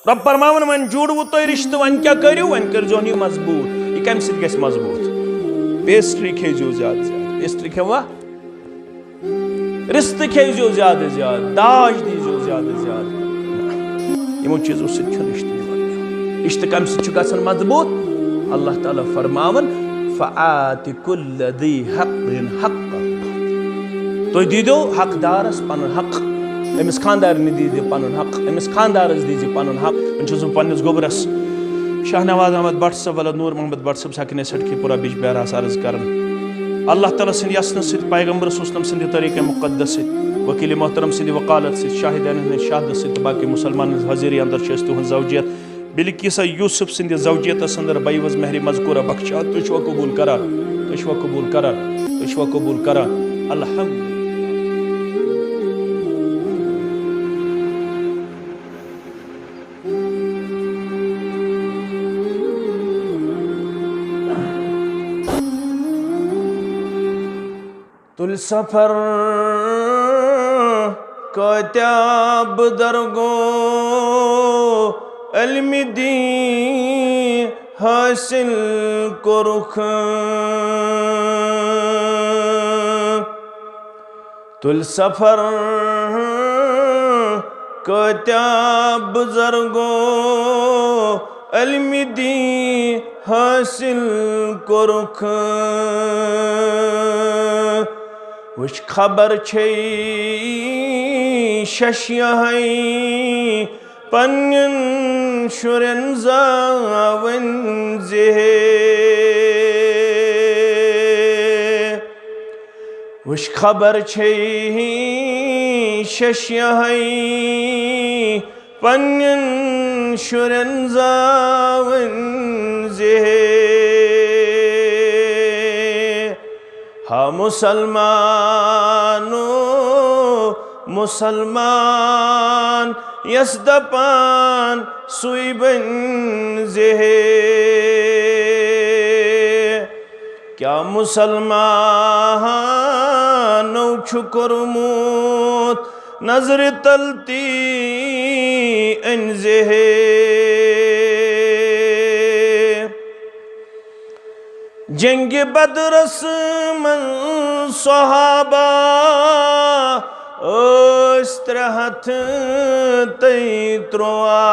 रब फरमावन वन जुड़वु तो रिश्ते वन क्या करियो वन करजो नी मजबूत ये कम सित गस मजबूत पेस्ट्री खेजो ज्यादा ज्यादा पेस्ट्री खेवा रिश्ते खेजो ज्यादा ज्यादा दाज दीजो ज्यादा ज्यादा यमो चीजों से रिश्ते कम सित गसन मजबूत अल्लाह ताला फरमावन फ़आति कुल्ल दी हक़्क़िन हक़्क़ह तो दीदो हकदारस पनुन हक अमिस खानदार दीजिए पनुन हक अमिस खानदारस दीजिए पनुन हक वह पन्निस गोबरस शाहनवाज अहमद भट्ट साहब वलद नूर मोहम्मद भट्ट साहब सकिन सड़कीपुरा बिज बहरास अर्ज कर अल्लाह ताला सिंद यसन सत पैगम्बर सुसलम सिंद तरीक़े मुक़द्दस सत वकील मोहतरम सिंद वकालत सत शाहिदान शहादत सत बाकी मुसलमान हाजिरी अंदर तुहद जौजियत बिल्किसा यूसुफ सिंद जौजियत अंदर बईवज महरी मजकूरा बख्शा तुशवा कबूल करा तुशवा कबूल करा तुशवा कबूल करा अल्हम्दुलिल्लाह। तुल सफर कत्याब दरगो इल्म दी हासिल को रुख तुल सफर कत्याब दरगो इल्म दी हासिल को रुख वश खबर छे शशिया पन्यन शुरन जावन जेहे वश खबर छे शशिया पन्यन शुरन जावन जेहे हा मुसलमानो मुसलमान यसदपान सुइबन जेहे क्या मुसलमान छुकुरमुत नजर तलती अनजेहे जंग बदरस मन सहाबा अस्त्रहथ तैत्रोआ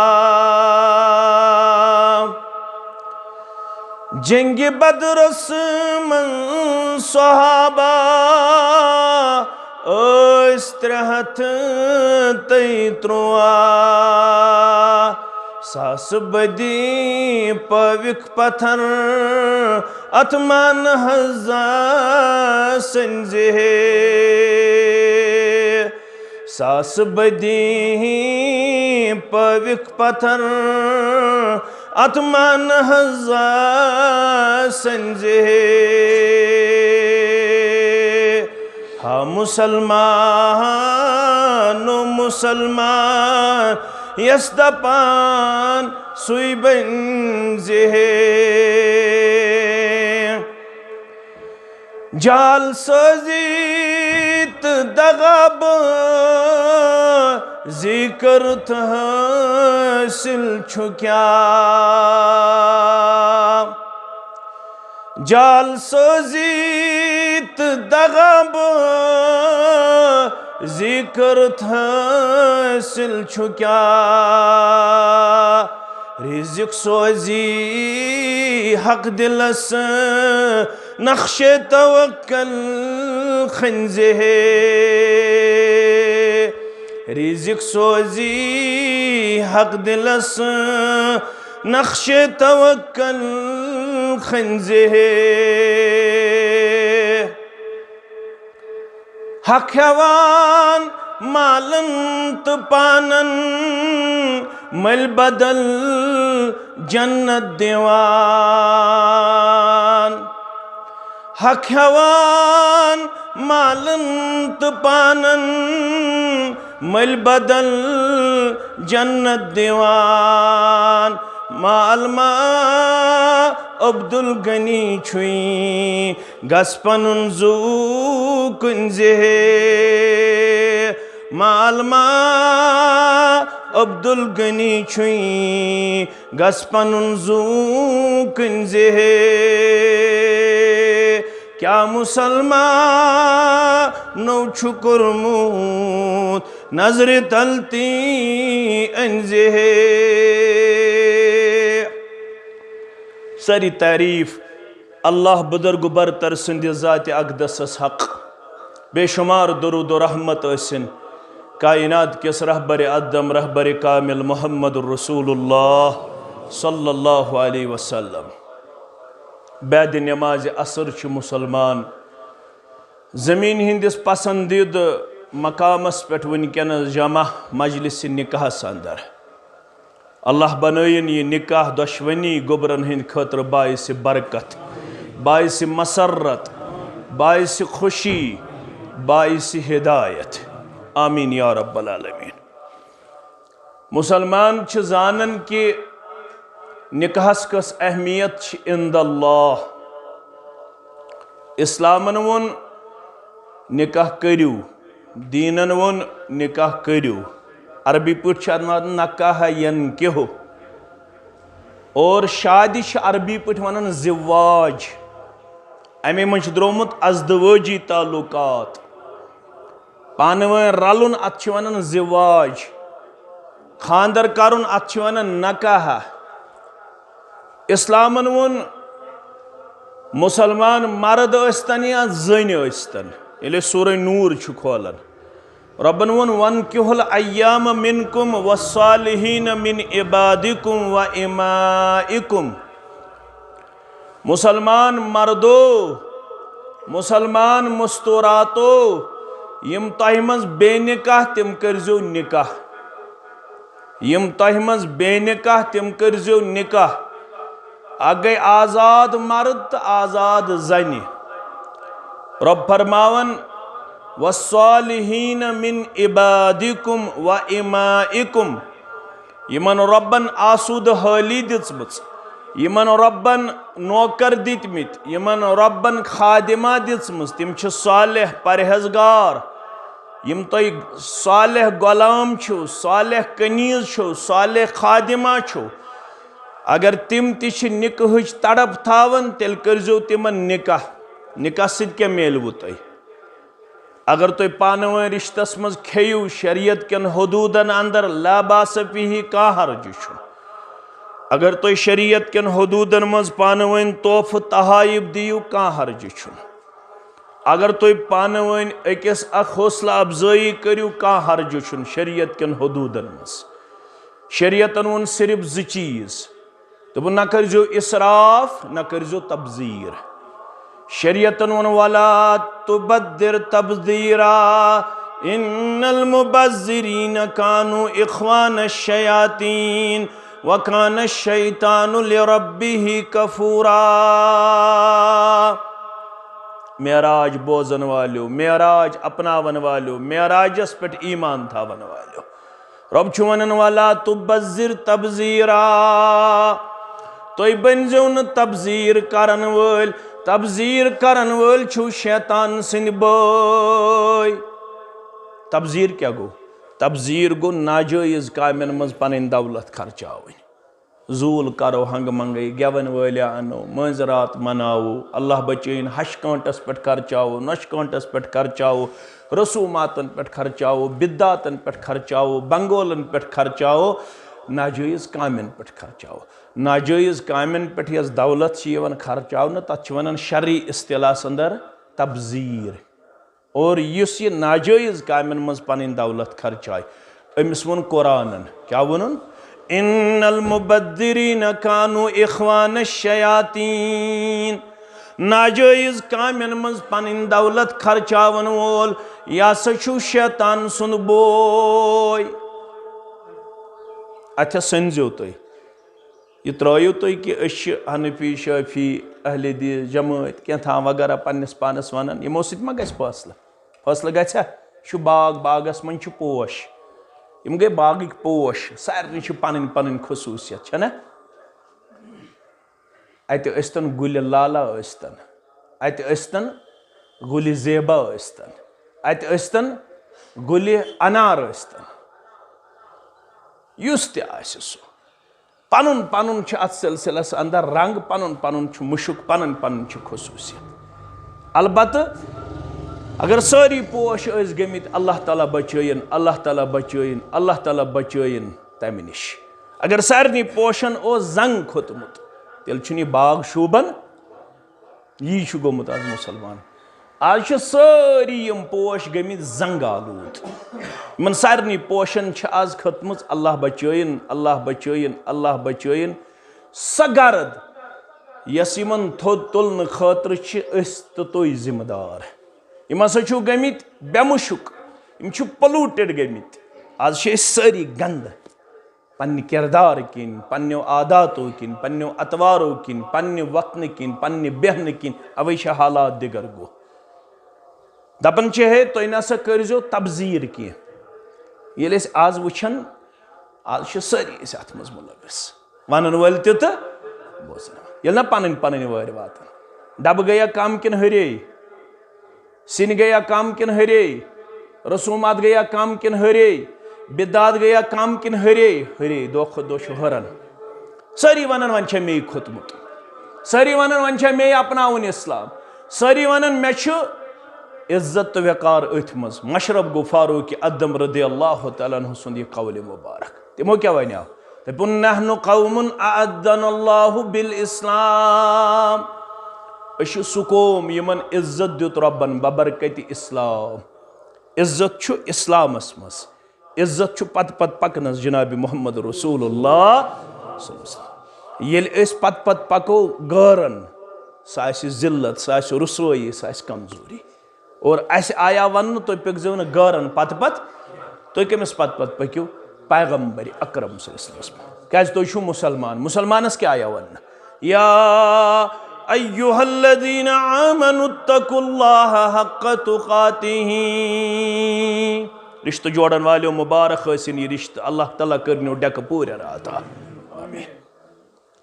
जंग बदरस मन सहाबा अस्त्रहथ तैत्रोआ सास बदी पविक पत्थर अतमान हजार संजे सास बदी पविक पत्थर अतमान हजार संजे हा मुसलमान मुसलमान यसदपान सुइबन जेहे जाल सजीत दगाब जिक्र हासिल छुक्या जाल सजीत दगाब जिक्र हासिल छुक्या रिज़्क़ सोजी हक दिलस नक्शे तवक्कल खंजे रिज़्क़ सोजी हक दिलस नक्शे तवक्कल खंजे हखवान मालंत पानन मल बदल जन्नत देवान हखवान मालंत पानन मल बदल जन्नत देवान मालमा अब्दुल गनी छुई गस्पन जू कुंजे मालमा अब्दुल गनी छुई गस्पनुन जूकन जेहे क्या मुसलमान नौ छुकुरमुत नजर तलती अंजेहे। सारी तारीफ अल्लाह बुजुर्ग बरतर संद ज़ात अक़दस हक बेशुमार दुरूद व रहमत असिन कायनात किस रहबर अदम रहबर कामिल मोहम्मद रसूलुल्लाह सल्लल्लाहु अलैहि वसल्लम। बाद नमाज असर मुसलमान ज़मीन हिंदिस पसंदीद मकामस पे वनकन जमा मजलिस निकाहस अंदर अल्लाह बनयन यह निकाह दुश्मनी गोबरन हिंद खतर बाइस बरकत बाइस मसरत बाइस खुशी बाइस हिदायत आमीन या रब्बल आलमीन। मुसलमान जानन कि निकाहस कस अहमियत इंदल्लाह। इस्लामन वोन निकाह करियो दीनन वोन निकाह करियो अरबी पे नकाह यनकिहु और शादी अरबी पे वन ज़िवाज अमे मन द्रोमुत अज़दवाजी ताल्लुकात पान वन रलुन अत वन ज़िवाज खानदर करुन अत वन नकाह। इस्लामन वोन मुसलमान मर्द अस्तन या जन अस्तन ये सूरह नूर खोलन रब्बन वोन वनकिहुल अय्याम मिनकुम वस्सालिहीन मिन इबादिकुम व इमाइकुम। मुसलमान मर्दो मुसलमान मुस्तूरातो यम तह मज बेनिकाह तिम करजो निकाह यम तह मज बेनिकाह तिम करजो निकाह। आ गई आज़ाद मर्द तो आज़ाद जन। रब फरमावन वस्सालिहीन मिन इबादिकुम व इमाइकुम यमन रब्बन आसूद हाली दित्मच यमन रब्बन नौकर दितमित यमन रब्बन खादिमा दित्मच तिम छ सालिह परहेजगार यम तुम सालिह गुलाम छो सालिह कनीज छो सालिह खादिमा छो अगर तिम तिश निकाहच तड़प थावन तेल करजो तिमन निकाह निकाह सिद क्या मेलवु तुम। अगर तुम पान वन रिश्तस मज खेयु शरीयत कन हदूदन अंदर ला बास फीही का हर्ज छु। अगर तुम शरीयत कन हदूदन मज पान वन तोहफ तहाइब दियु का हर्ज छु। अगर तुम पान वन अकिस हौसला अफजाई करियो का हर्ज छु शरीयत कन हदूदन मज। शरीयतन वोन सिर्फ ज चीज दोप न करजो इसराफ न करजो तबजीर। शरीयतन वन वला तुबद्दिर तबदीरा इन्नल मुबज्जिरीन कानू इख्वान शयातीन व कान शैतानु लिरब्बिही कफूरा। मेराज बोजन वालो मेराज अपनावन वालो मेराजस पे ईमान थावन वालो रब छु वनन वाला तुबज्जिर तबजीरा तुम बनजो न तबजीर करन वल छु शैतान सिंद बोय। तबजीर क्या गो तबजीर गो नाजायज कामन मज पन दौलत खर्चावन जूल करो हंग मंगई गेवन वालिया अनो मंजरात मनाओ अल्लाह बचैन हश कांटस पे खर्चाओ नश कांटस पे खर्चाओ रसूमातन पे खर्चाओ बिदातन पे खर्चाओ बंगोलन पे खर्चाओ नाजायज कामन पे खर्चाओ। नाजायज कामन पे यस दौलत खर्चाव तथ वन शरई इस्तिलास अंदर तबजीर और इस ये नाजायज कामन मज पन दौलत खर्चाय अमिस वोन कुरानन क्या वोनुन इन्नल मुबद्दिरीन कानू इख्वान शयातीन। नाजायज कामन मज पन दौलत खर्चावन वोल यह छु शैतान सुन बोय। अथ सनजो तुम यह त्रयो तुम कि हनफी शाफी अहले दीस जमात क्या वगैरह पन्नस पानस वनान यमो सत मा गछ फैसला गछा छु बाग बागस मन छु पोश यम गए बागिक पोश सारे पन पन खसूसियत छना अत अस्तन गुल लाला अस्तन अत अस्तन गुल जेबा अस्तन अत अस्तन गुलि अनार ٲsۍtن युस ति आसि सु पनुन पनुन छ अथ सिलसिलस अंदर रंग पनुन पनुन छ मुशुक पनुन पनुन छ खुसूसियत अलबत्त अगर सारी पोश ٲسۍ गमित अल्लाह ताला बचयन अल्लाह ताला बचयन अल्लाह ताला बचयन तमि निश अगर सारनी पोशन ओस जंग खोतमुत तेल छुन यह बाग शोभन यी छ गोमुत आज मुसलमान आज छ सारी यम पोश गमित जंग आलूद मन सारनी पोशन छ आज खतमुत अल्लाह बचयन अल्लाह बचयन अल्लाह बचयन सगरद यस यमन थोद तुलन खतर छ अस तो तुय जिम्मेदार यम हसा छु गमित बेमुशुक यम छु पोल्यूटेड गमित आज छ सारी गंद पन्ने किरदार किन पन्ने आदातों किन पन्ने अतवारों किन पन्ने वतन किन पन्ने बहन किन अवै छ हालात दिगर गो दपन छ है तो नसा करजो तबजीर की ये आज वुछन आज छ सारी अत मज मुलविस वनन वल तो बोजन ये ना पन पन वर वातन डब गया काम किन हरे सिन गया काम किन हरे रसूमात गया काम किन हरे बिदात गया काम किन हरे हरे दो खुद दो हरन सारी वनन वन छ मे खोतमुत सारी वनन वन छ मे अपनाउन इस्लाम सारी वनन मे छ इज्जत तो वकार अथ मज मशरब गो फारूक अदम रदियल्लाहु तआला अन्हु सुंद यह कौल मुबारक तिमो क्या वनो दपुन नहनु कौमुन अअद्दनल्लाहु बिल इस्लाम अश सु कौम यमन इज्जत दुत रब्बन बबरकत इस्लाम इज्जत छु इस्लामस मज इज्जत छु पत पत पकनस जनाब मोहम्मद रसूलुल्लाह ये पत पत पको गरन सा जिल्लत सा रुसवाई सा कमजोरी और अस आया वन तुम पकजो न गरन पत पत तुम कमिस पत पत पकू पैगम्बर अकरम क्या तुम मुसलमान मुसलमानस क्या आया वन या अय्युहल्लज़ीना आमनुत्तकुल्लाह हक़्क़ तुक़ातिही रिश्त जोड़न वालों मुबारक हसिन ये रिश्त अल्लाह ताला करनो डक पूरा रात आमीन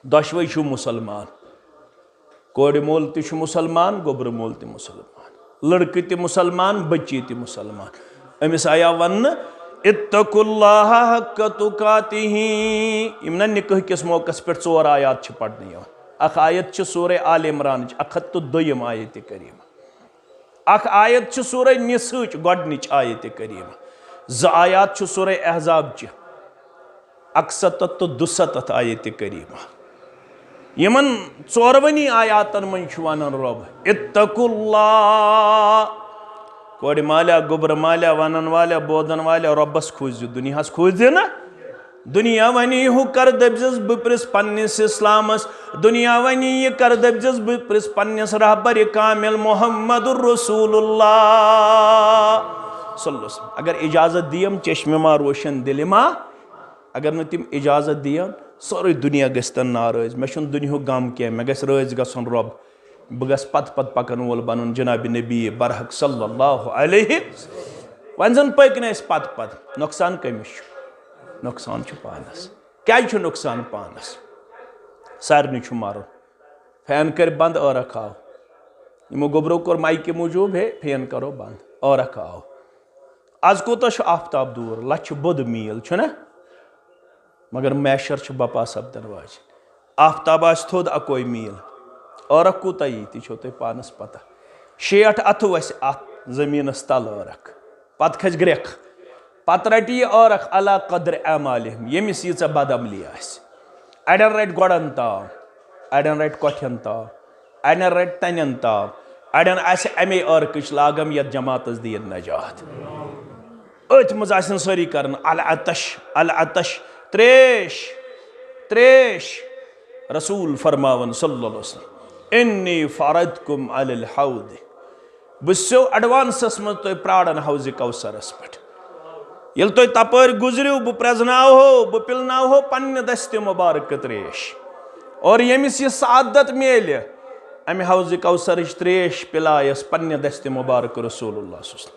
दशवई छु मुसलमान कोड़ मोल ति छु मुसलमान गोबर मोल ति मुसलमान लड़के ति मुसलमान बच्ची ति मुसलमान अमिस आया वन इत्तकुल्लाह हक़्क़ तुक़ातिही इमन निकाह किस मौके पे 4 आयात छ पढ़ने अख आयत छ सूरह आल इमरान 102 आयत करीमा अख आयत छ सूरह निसा गोडनिच आयत करीमा ज आयात छ सूरह अहज़ाब च 167 आयत करीमा यमन 4वनी आयातन मन छ वनन रब इत्तकुल्लाह कोड़ माल्या गोबर माल्या वनन वाल्या बोदन वाल्या रब्बस खोजो दुनियास खोज ना दुनिया वनी हु कर दबजस बप्रिस पन्निस इस्लामस दुनिया वनी ये कर दबजस बप्रिस पन्निस रहबर कामिल मोहम्मदुर रसूलुल्लाह सल्लल्लाहु अगर इजाजत दियम चश्मे रोशन दिलमा अगर न तिम इजाजत दियन सारी दुनिया गस्तन नाराज मे छुन दुनिया गम क्या मे गस राज गसन रब बह गस पत पत पकन वोल बनन जनाब नबी बरहक सल्लल्लाहु अलैहि वन जन पकन पत पत नुकसान कमिश नुकसान पानस क्या नुकसान पानस सारे मारो फैन कर बंद और रखाओ यमो गोबरो कोर माइके मूजूब है फैन करो बंद और रखाओ आज कोता आफ्ताब दूर लछ बोद मील छुना मगर मैशर बपा सपदन वाज आफ्ताब आज थोद अकोई मील और कूत यी तो पानस पता 60 अथ वस अत जमीनस तल औरख पत खस ग्रेख पत रट यह औरख अला कदर अमालिहिम यमिस यीच बदअमली अड़न रट गोड़न ताव अड़न रट कोठन ताव अड़न रट तन ताव अड़न अमे औरकच लागम यत जमातस दीन नजात अथ मज सारी कर अल अतश त्रेश त्रेश रसूल फरमावन सल्लल्लाहु अलैहि वसल्लम इन्नी फरदकुम अलल हौद बो एडवांसस मज तुम प्राड़न हौज कौसरस पे ये तुम तपर गुजरियो बह प्रजनाव हो बह पिलनाव हो पन्ने दस्त मुबारक त्रेश और यमिस यह सादत मेल अमे हौज कौसर त्रेश पिलायस पन्ने दस्त मुबारक रसूलुल्लाह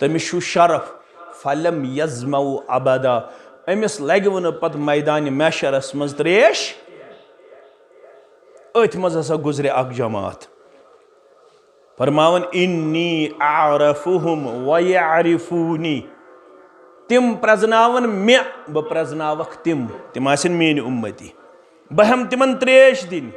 तमिस शरफ फलम यजमऊ अबदा अमिस लगे न पत मैदान मैशरस मज त्रेश अथ मज हसा गुजरे अख जमात फरमावन इन्नी आरफुहुम व यारिफूनी तिम प्रजनावन मे ब प्रजनावक तिम आसन मेन उम्मती बह हम तिमन त्रेश दिन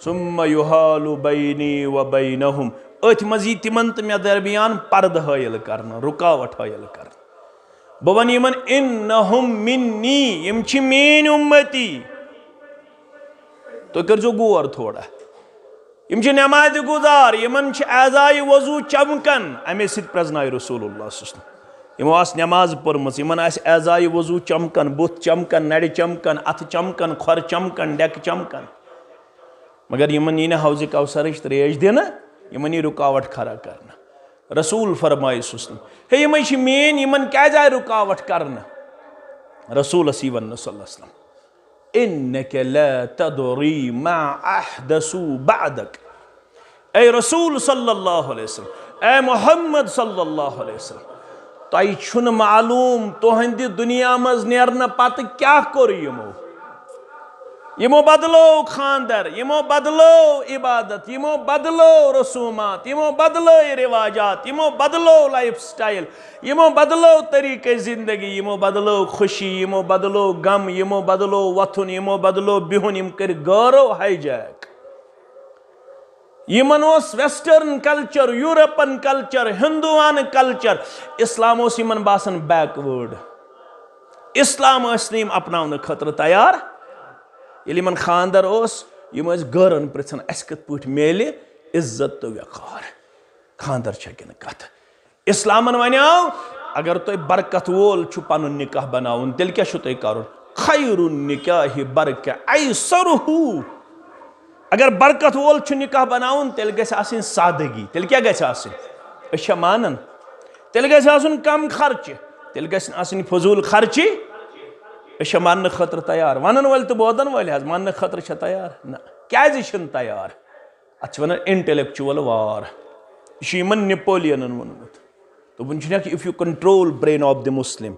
सुम्मा युहालु बैनी व बैनहुम अथ मजी तिमन तो मे दरमियान पर्द हायल करना रुकावट हायल करना बह वन यमन इन्नहुम मिन्नी यम छी मेन उम्मती तो करजो गौर थोड़ा यम छी नमाज गुजार यमन छी आज़ाए वजू चमकन अमे सित प्रजनाय रसूलुल्लाह सल्लल्लाहु यमो आस नमाज पर्मस यमन आस आज़ाए वजू चमकन बुत चमकन नड़ चमकन अथ चमकन खोर चमकन डेक चमकन मगर यमन यी हौज कौसर त्रेश दिन यमन यी रुकावट खड़ा करना रसूल फरमाए हे यम मेन यमन क्या आए रुकावट करना रसूल सी वन सल्लल्लाहु अलैहि वसल्लम इन्नका ला तदरी मा अहदसु बअदक ए रसूल सल्लल्लाहु अलैहि वसल्लम ए मोहम्मद सल्लल्लाहु अलैहि वसल्लम तय छुन मालूम तुहंद दुनिया मज नेरन पत क्या कोर यमो बदलो खानदर यमो बदलो इबादत यमो बदलो रसूमात यमो बदलो रिवाजात यमो बदलो लाइफ स्टाइल यमो बदलो तरीके जिंदगी यमो बदलो खुशी यमो बदलो गम यमो बदलो वथुन यमो बदलो बिहुन यम कर गौरव हाईजैक यमन वेस्टर्न कल्चर यूरोपन कल्चर हिंदुआन कल्चर इस्लाम यमन बासन बैकवर्ड इस्लाम अपनावन खतर तैयार ये यमन खानदर यम गरन पृछन अस कत पट मेले इज्जत तो वकार खानदर छकिन कत इस्लामन वनाव अगर तुम बरकत वोल पन निकाह बनावन तेल क्या तुम कर खैरुन निकाह बरका ऐसरुहु अगर बरकत वोल निकाह बनावन तेल गि सादगी तेल क्या गि मानन तेल गि कम खर्च तेल गि फजूल खर्ची मान खतर तैयार वन वल तो बोदन वल मान खतर तैयार ना क्या तैयार अत वन इंटेलेक्चुअल वार यह निपोलियन वोनमुत तो if you control brain of the Muslim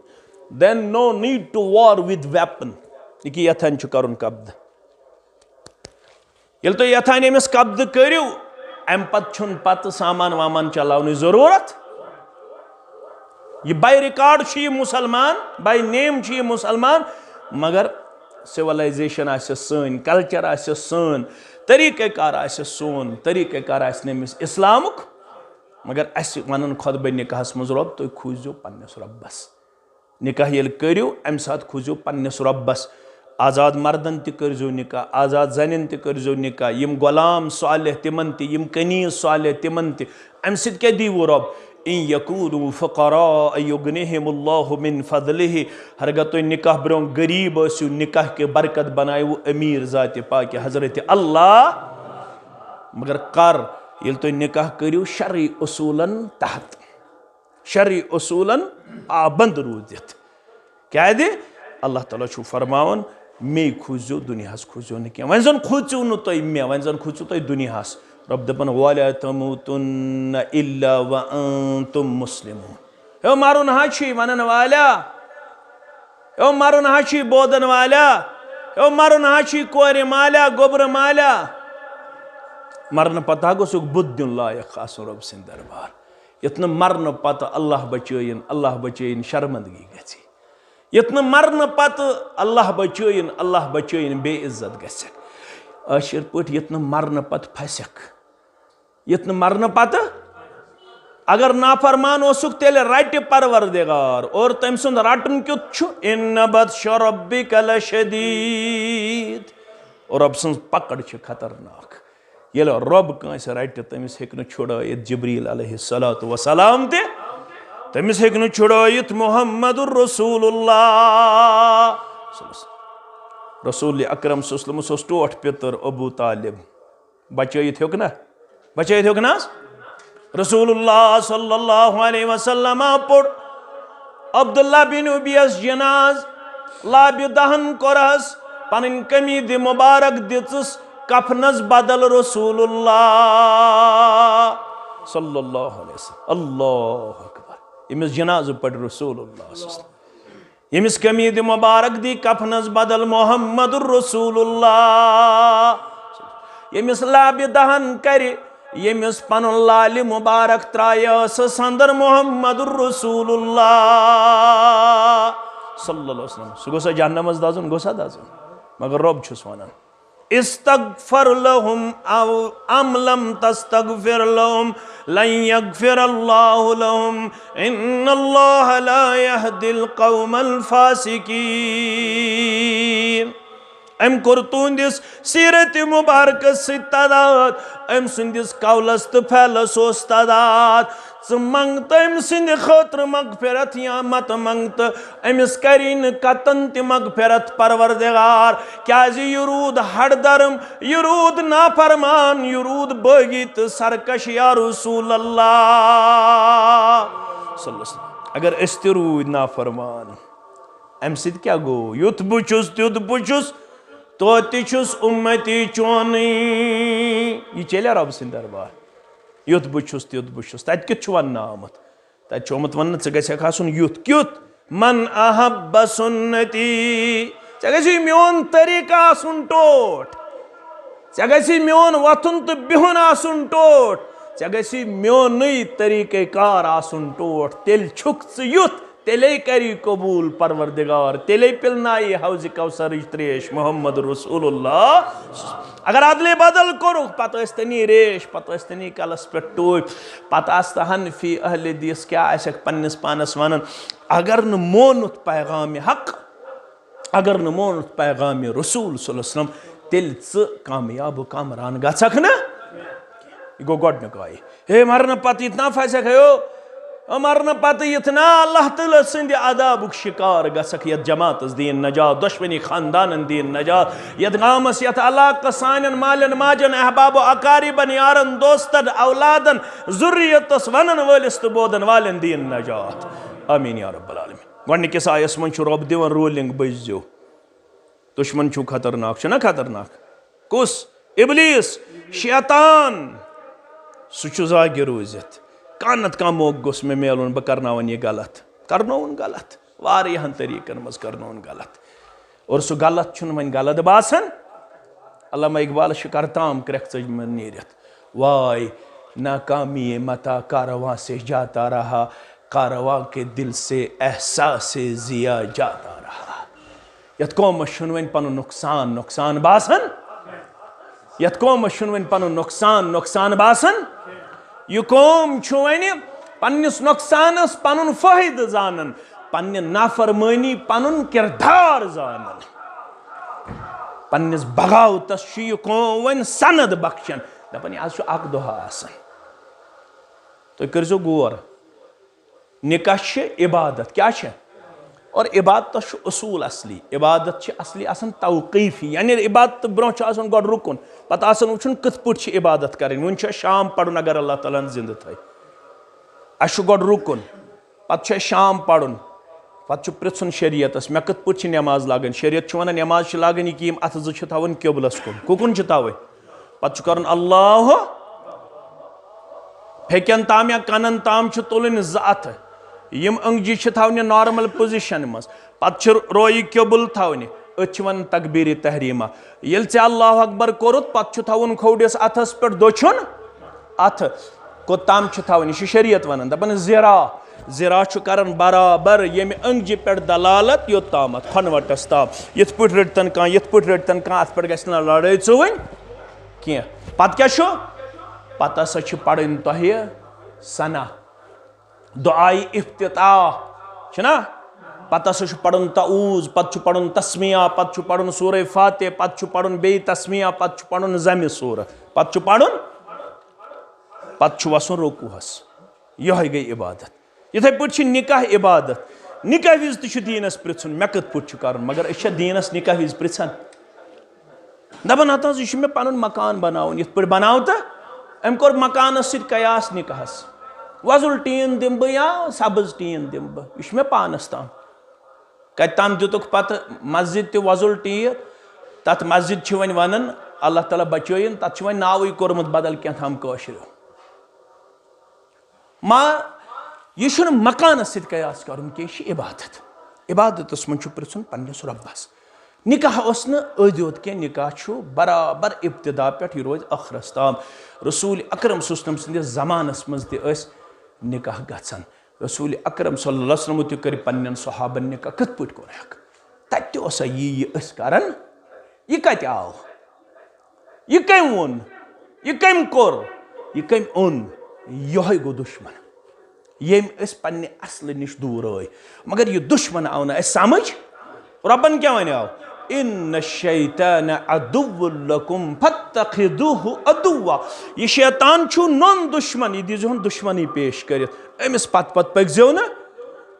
then no need to war with weapon ये यथान कर कब्द ये तो यथान अमिस कब्द करू अम पत सामान वामान चलावन जरूरत ये बाय रिकॉर्ड ये मुसलमान बाय नेम ये मुसलमान मगर सिविलाइजेशन सन कल्चर सन तरीक़ाकार सोन तरीक़ाकार नमिस इस्लामुक मगर अस वन खुतब निकाहस मज रब तुम खूजो पन्नस रब्बस निकाह ये करू अम सात खूजो पन्नस रब्बस आज़ाद मर्दन तर्जो निकाह आज़ाद जन तर्जो निकाह यम गुलाम सालिह तिमन तम कनीज सालिह तिमन तम क्या दीवो रब इन यकूनु फ़क़रा युगनिहिमुल्लाहु मिन फ़ज़लिहि हरगा तो निकाह ब्रो गरीब आसु निकाह के बरकत बनायो अमीर ज़ात पाक हज़रत अल्लाह मगर कर ये तो निकाह करू शरई उसूलन तहत शरई उसूलन पाबंद रूजित क्या दे अल्लाह ताला छु फरमावन मे खूजो दुनियास खूजो न क्या वन जन खूचो न तो मे वन जन खूचो तो दुनियास रब दपन वाला तमुतुन्न इल्ला व अंतुम मुस्लिमून हे मारुन हाची वनन वाला हे मारुन हाची बोदन वाला हे मारुन हाची कोरे माला गोबर माला मरन पता गोसुक बुद्दुन लायक आसु रब सिन दरबार यत्न मरन पता अल्लाह बचयन शर्मंदगी गछि यत्न मरन पता अल्लाह बचयन बेइज्जत गछक आशिर पट यत्न मरन पत फसक यत्न मरन पत अगर नाफरमान ओसुक तेल रट परवरदिगार और तम सुन रटन क्युत छु इन्न बत्श रब्बिका लशदीद और रब सुन पकड़ छ खतरनाक ये रब कंस रट तमिस हेक न छुड़ायित जिब्रील अलैहिस्सलातु वसलाम ते तमिस हेक न छुड़ायित मुहम्मदुर रसूलुल्लाह रसूल अकरम सल्लल्लाहु अलैहि वसल्लम टोठ पितर अबू तालिब बचयित हेक ना रसूलुल्लाह सल्लल्लाहु अलैहि वसल्लम पड़ अब्दुल्लाह बिन उबैस जनाज लाब दहन करहस पन कमीद मुबारक दिस कफनस बदल रसूलुल्लाह सल्लल्लाहु अलैहि वसल्लम अल्लाहु अकबर यमिस जनाज पड़ रसूलुल्लाह यमिस कमीद मुबारक दी कफनस बदल मोहम्मदुर रसूलुल्लाह यमिस लाब दहन कर यमिस पन लाल मुबारक त्राय संदर मोहम्मदुर रसूलुल्लाह सल्लल्लाहु अलैहि वसल्लम सह गोसा जहन्नमस दाजुन गोसा दाजुन मगर रब छुस वनान इस्तगफर लहुम अम लम तस्तगफिर लहुम लन यगफिरल्लाहु लहुम इन्नल्लाह ला यहदिल कौमल फासिकीन। अम कोर तुंदिस सीरत मुबारक सदाद अम सुंदिस कौलस तो फैलस तदाद मंग तम सिंद खतर मगफिरत या मत मंगत अमिस करीन कतन त मगफिरत परवरदिगार क्या यूरूद हड़दरम यूरूद नाफरमान यूरूद बगी तो सरकश या रसूल अल्लाह। अगर अस त रूद नाफरमान अम सत क्या गो युथ बुचुस तुथ बुचुस तो तुस उम्मती चोन यह चलिया रब सिंद दरबार युथ बुचुस तुथ बुचुस तत कित वन आमुत तत आमुत वन ग युथ क्युत मन अहब सुन्नती गे मोन तरीका आसुन टोट गे मोन वथुन तो बिहुन आसुन टोट गे मोन तरीक़े कार आसुन टोट तेल छुक युथ तेले करी कबूल परवरदिगार तेले पिलनाई हौज कौसर त्रेश मोहम्मद रसूलुल्लाह। अगर अदले बदल करो पत तनी रेश पत तनी कलस पे टोप पत हन फी अहल दीस क्या पन्नस पानस वन अगर न मोनुत पैगाम हक अगर न मोनुत पैगाम रसूल सल्लल्लाहु अलैहि वसल्लम तेल कामयाब कामरान गछक न गो गोडनुक आय हे मरन पत इतना फैसा गयो मरन पत इतना अल्लाह तआला सिंद अदाबुक शिकार गसक यत जमातस दीन नजात दुश्मनी खानदानन दीन नजात यत गामस यत अलाक सानन मालन माजन अहबाब अकारिबन यारन दोस्तन औलादन जुर्रियतस वनन वलिस तो बोदन वालन दीन नजात आमीन या रब्बल आलमीन। गोडनिकिस आयस मन छु रब दिवन रोलिंग बजो दुश्मन छु खतरनाक छु ना खतरनाक कुस इब्लीस शैतान सु छु जागे रोजित कानत का मौक गोस में मेलुन बह करनावन यह गलत करनोन गलत वारियाहन तरीकन मज करनोन गलत और सह गलत छुन वन गलत बासन अल्लामा इकबाल करताम क्रख में नीरत वाय नाकामी मता कारवां से जाता रहा कारवां के दिल से एहसास जिया जाता रहा। यत कौम छुन वन पन नुकसान नुकसान बासन यत कौम छुन वन पन नुकसान नुकसान बासन यह कौम वन पन्निस नुकसानस पनुन फायद जानन पन्ने नाफरमानी पनुन किरदार जानन पन्निस बगावतस यह कौम वन सनद बख्शन दपन आज अख दुहा आसन तो करजो गौर निकाह इबादत क्या और इबादत उसूल असली इबादत असली आसन तौक़ीफ़ी यानी इबादत ब्रोह गोड रुकुन पता वुचन कथ पे इबादत करें वन शाम पढ़न अगर अल्लाह ताला जिंद थे अश गोड रुकुन पे शाम पढ़न पे पृथुन शरीयतस मे कथ पे नमाज लागन शरीयत वन नमाज लागन यह अथ जो थवन किबलस कुन कुकुन तवे पे कर अल्लाह फेकन ताम या कनन ताम तुलन अथ यम अंगजी थवन नॉर्मल पोजिशन मज पे रोई किबुल थवन अथ वन तकबीर तहरीमा ये अल्लाह अकबर कोरुत पे थवन खोडिस अथस पे दोछुन अथ कोताम थवन यह शरीयत वन दपन ज़िरा ज़िरा करन बराबर यम अंगजी पे दलालत योताम खनवटस ताम यथ पे रटन कह यथ पे रटन कह अत पे गि लड़ाई चुवन कह पत क्या पत हसा पढ़न तह सना दुआई इफ्तिताह पत हसा पढ़न तऊज पत पढ़न तस्मिया पत पढ़न सूरह फातिह पत पढ़न बे तस्मिया पत पढ़न ज़म सूरह पत पढ़न पत वसन रुकूहस यह गई इबादत इथे पे निकाह इबादत निकाह विज तो दीनस पृथुन मे कत पे कर मगर अ दीनस निकाह विज पृछन दपन हत यह मे पन मकान बनावन ये पे बनाव तो अम कोर मकानस सत कयास निकाहस वजुल टीन दिम बह या सब्ज टीन दिम बह यह मे पानस ताम कत ताम दितुक पत मस्जिद त वजुल टीन तथ मस्जिद वन वन अल्लाह ताला बचयन तथ वन नावे कोरमुत बदल क्या थाम कशर मा यह मकानस सत कयास कर इबादत इबादतस मन पृथुन पन्निस रब्बस निकाह अद्योत के निकाह बराबर इब्तिदा पे रोज अखरस ताम रसूल अकरम सल्लल्लाहु अलैहि वसल्लम ज़मानस मज निकाह गछन रसूल अकरम सल्लल्लाहु अलैहि वसल्लम ते कर पन्नन सहाबन निकाह कत पट कोर हक तत ओसा ये करन ये कत आव ये कम वोन ये कम कोर ये कम ओन यह गो दुश्मन येम पन्ने असल निश दूर आय मगर ये दुश्मन आव ना समझ रबन क्या वन आव इन्न शैतान अदुव्वुल लकुम फत्तखिदुहु अदुव्वा ये शैतान छु नॉन दुश्मन ये दीजोन दुश्मनी पेश करित अमिस पत पगजो ना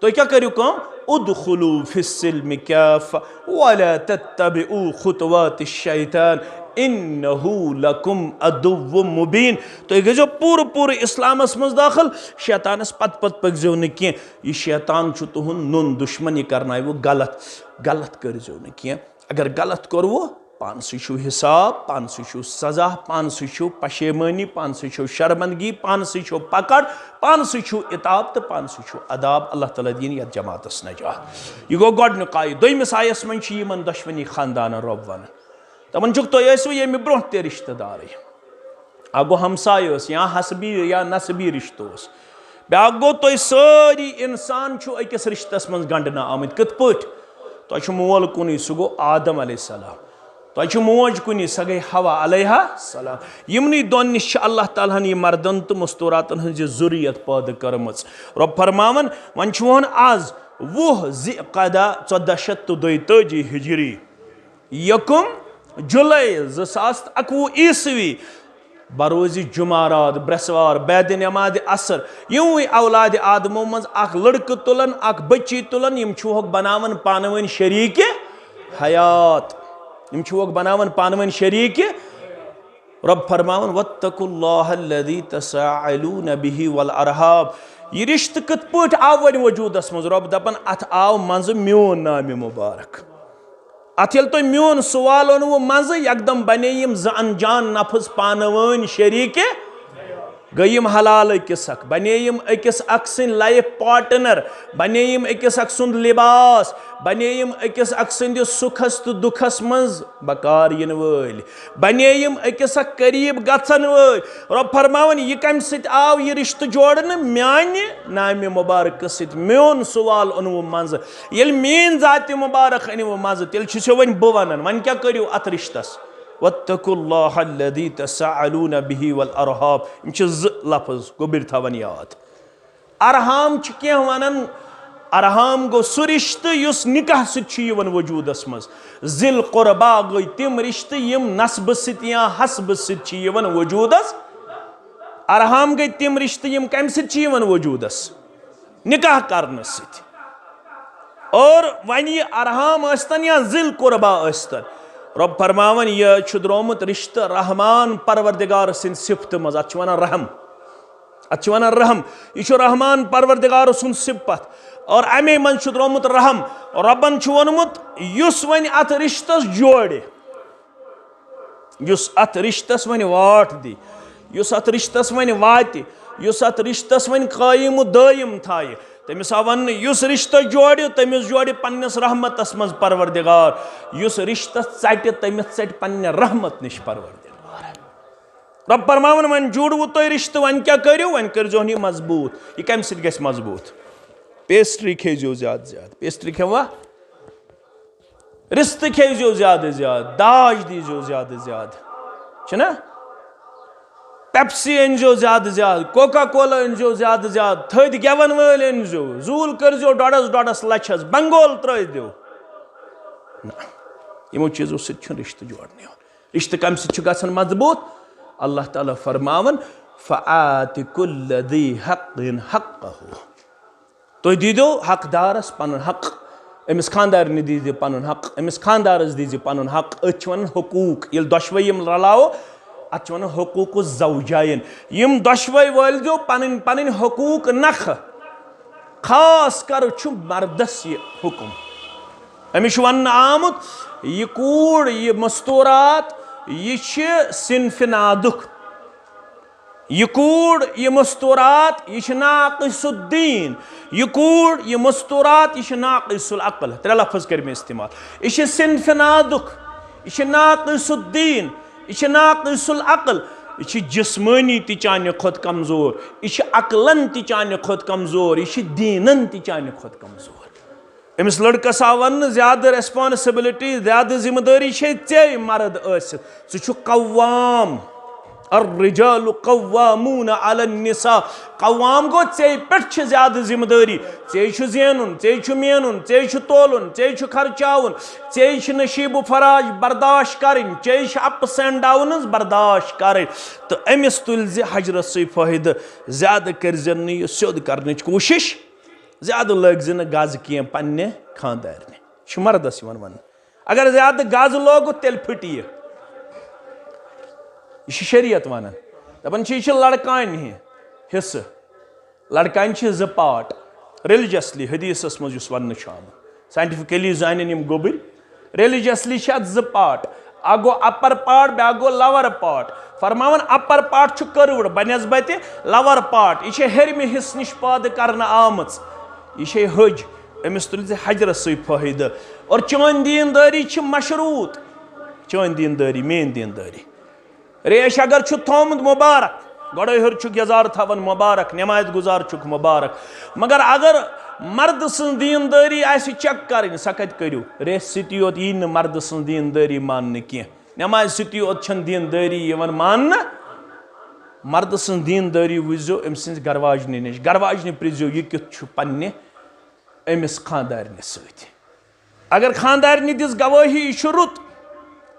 तो क्या करियो कम उदखुलू फिस्सिल्मि काफ़ा वला तत्तबिउ खुतवातिश शैतान इन्नहु लकुम अदुव्वुम मुबीन तो गजो पूर इस्लामस मज दाखिल शैतानस पत पगजो न की ये शैतान छु तुहुन नून दुश्मनी करना वो गलत करजो न की अगर गलत कर वो पान सु हिसाब पान सु सजा पान सु पशेमानी पान सु शर्मंदगी पान सु पकड़ पान सु इताब तो पान सु अदाब अल्लाह ताला दीन यत जमातस नजात यह गो गोडनुक आय दोयमिस आयस मन यमन दुश्मनी खानदान रब वन तमन तुम ये ब्रोह ते रिश्तेदार गो हमसाय या हसबी या नसबी रिश्तो ब्या गो तुम सारी इंसान अकिस रिश्तस मज गंडना आमत कत पट तुम मोल कुन सह गो आदम अलैहिस्सलाम तुम मोज कुन सह गई हवा अलैहिस्सलाम यमनी दोन निश अल्लाह ताला ये मर्दन तो मस्तूरातन हज जुरियत पैदा करम रब फरमावन वन वन आज 20 ज़िक़दा 1422 हिजरी यकुम जुलाई 2021 ईस्वी बरोज़ जुमारात ब्रसवार बैद नमाज असर यूं औलाद आदमो मज अख लड़क तुलन अख बच्ची तुलन यम छुक बनावन पानवन शरीक हयात यम छुक बनावन पानवन शरीक रब फरमावन वत्तकुल्लाहल्लज़ी तसाअलून बिही वल अरहाम ये रिश्त कत पट आव वन वजूदस मज रब दपन अथ आव मज म्योन नाम मुबारक अत ये तुम मोन सवाल वो मज एकदम बने ज अनजान नफस पानवन शरीक गयम हलाल अकिस बने अकिस अख सिंद लाइफ पार्टनर बने अकिस अख सुंद लिबास बने अकिस अख सिंद सुखस तो दुखस मज बकार इन वल बने अकिस अख करीब गन वल रब फरमावन यह कम सत आव यह रिश्त जोड़न म्यान नाम मुबारक सत मोन सवाल अनव मज ये मेन जात मुबारक अनव मज तेल वन बह वन वन क्या करियो अत रिश्तस वत्तकुल्लाहल्लज़ी तसाअलून बिही वल अरहाम यम ज लफ्ज गोबिर थवन याद अरहाम क्या वनन अरहाम गो सह रिश्त युस निकाह सवन वजूदस मज ज़िल क़ुरबा गई तिम रिश्त यम नस्ब सत या हस्ब सवन वजूदस अरहाम गई तिम रिश्त यम कम सवन वजूदस निकाह करने सत और वन ये अरहाम अस्तन या ज़िल क़ुरबा अस्तन रब फरमावन यह द्रोमुत रिश्त रहमान परवरदिगार सिंद सिफत मज अत वन रहम अत वन रहम यह रहमान परवरदिगार सुन सिफत और अमे मन द्रोमुत रहम रबन वोनमुत युस वन अत रिश्तस जोड़े युस अत रिश्तस वन वाट दी युस अत रिश्तस वन वात युस अत रिश्तस वन कायम दायम थाय तमिस वन युस रिश्त जोड़ तमिस जोड़ पन्नस रहमतस मज परवरदिगार युस रिश्त चट तमिस चट पन्ने रहमत निश परवरदिगार रब फरमावन वन जोड़वु तुम रिश्त वन क्या करियो वन करजो यह मजबूत यह कम सत गस मजबूत पेस्ट्री खेजो ज्यादा ज्यादा पेस्ट्री खेवा रिश्त खेजो ज्यादा ज्यादा दाज दीजो ज्यादा ज्यादा ना पेप्सी अनजो ज्यादा ज्यादा कोका कोला अनजो ज्यादा ज्यादा थद गेवन वल अनजो जूल करजो डोडस लछस बंगोल त्र दो यमो चीजों सत रिश्त जोड़ने रिश्त कम सत गसन मजबूत अल्लाह ताला फरमावन फ़आति कुल्ल ज़ी हक़्क़िन हक़्क़हु तुम दीदो हकदारस पन हक अमिस खानदार दीजिए पन हक अमिस खानदारस दीजिए पन हक अत वन हकूक ये दशवे रलाओ अत वन हकूक ज़ौजायन यम दशवे वल दो पन पन हकूक नख खास कर मर्दस ये हुक्म अमिस वन आमुत यह कूड़ यह मस्तूरात यह सिनफ नादुक यह कूड़ यह मस्तूरात यह नाक़िसुद्दीन, यह कूड़ यह मस्तूरात यह नाक़िसुल अक़ल। 3 लफ्ज़ कर इस्तेमाल। यह सिन्फ़ नादुक, यह नाक़िसुद्दीन, यह नाक़िसुल अक़ल। यह जिस्मानी ति चाने खुद कमजोर, यह अक़लन ति चाने खुद कमजोर, यह दीनन ति चाने खुद कमजोर। अमिस लड़कस आव वन ज्यादा रेस्पॉन्सिबिलिटी, ज्यादा जिम्मेदारी चे मर्द छु कव्वाम। अर्रिजालु कव्वामून अलन्निसा। कव्वाम गो चे पेट ज्यादा जिम्मेदारी। चे ज़ेनुन, चे मेनुन, चे तोलुन, चे खर्चाउन, चे नशीब फराज बर्दाश्त करें, चे अप्स एंड डाउन्स बर्दाश्त करें। तो अमिस तुल हजरत से फायदा ज्यादा कर सोद कर कोशिश, ज्यादा लग गज कह पन्ने खानदारने मर्दस वन। अगर ज्यादा गज लोग तेल फट यह शरीयत वन दपान यह लड़कान हिस्स। लड़कान 2 पार्ट रिलीजियसली हदीसस मज वन साइंटिफिकली जान गोबर। रिलीजियसली 2 पार्ट, अ गो अपर पार्ट ब्या गो लवर पार्ट। फरमान अपर पार्ट कर्वड बनस्बत लवर पार्ट, यह हेरमि हिस्स निश पैदा कर आम, यह हज। अमिस तुल हजरत से फायदा। और चौन दीनदारी मशरूत, चौन दीनदारी मेन दीनदारी। रेश अगर थोमुत मुबारक, गोड़े हर यजार थवन मुबारक, नमाज गुजार चुक मुबारक। मगर अगर मर्द सं दीनदारी आसि चेक करें सा कत करू। रेश सती योत यी न मर्द सं दीनदारी मान कह, नमाज सती योत छन दीनदारी मान। मर्द सं दीनदारी वुझो अम सिंस गरवाजन नश, गरवाजन प्रिजो यह कित पन्ने अमिस खानदारन सत। अगर खानदारन दिस गवाही यह रुत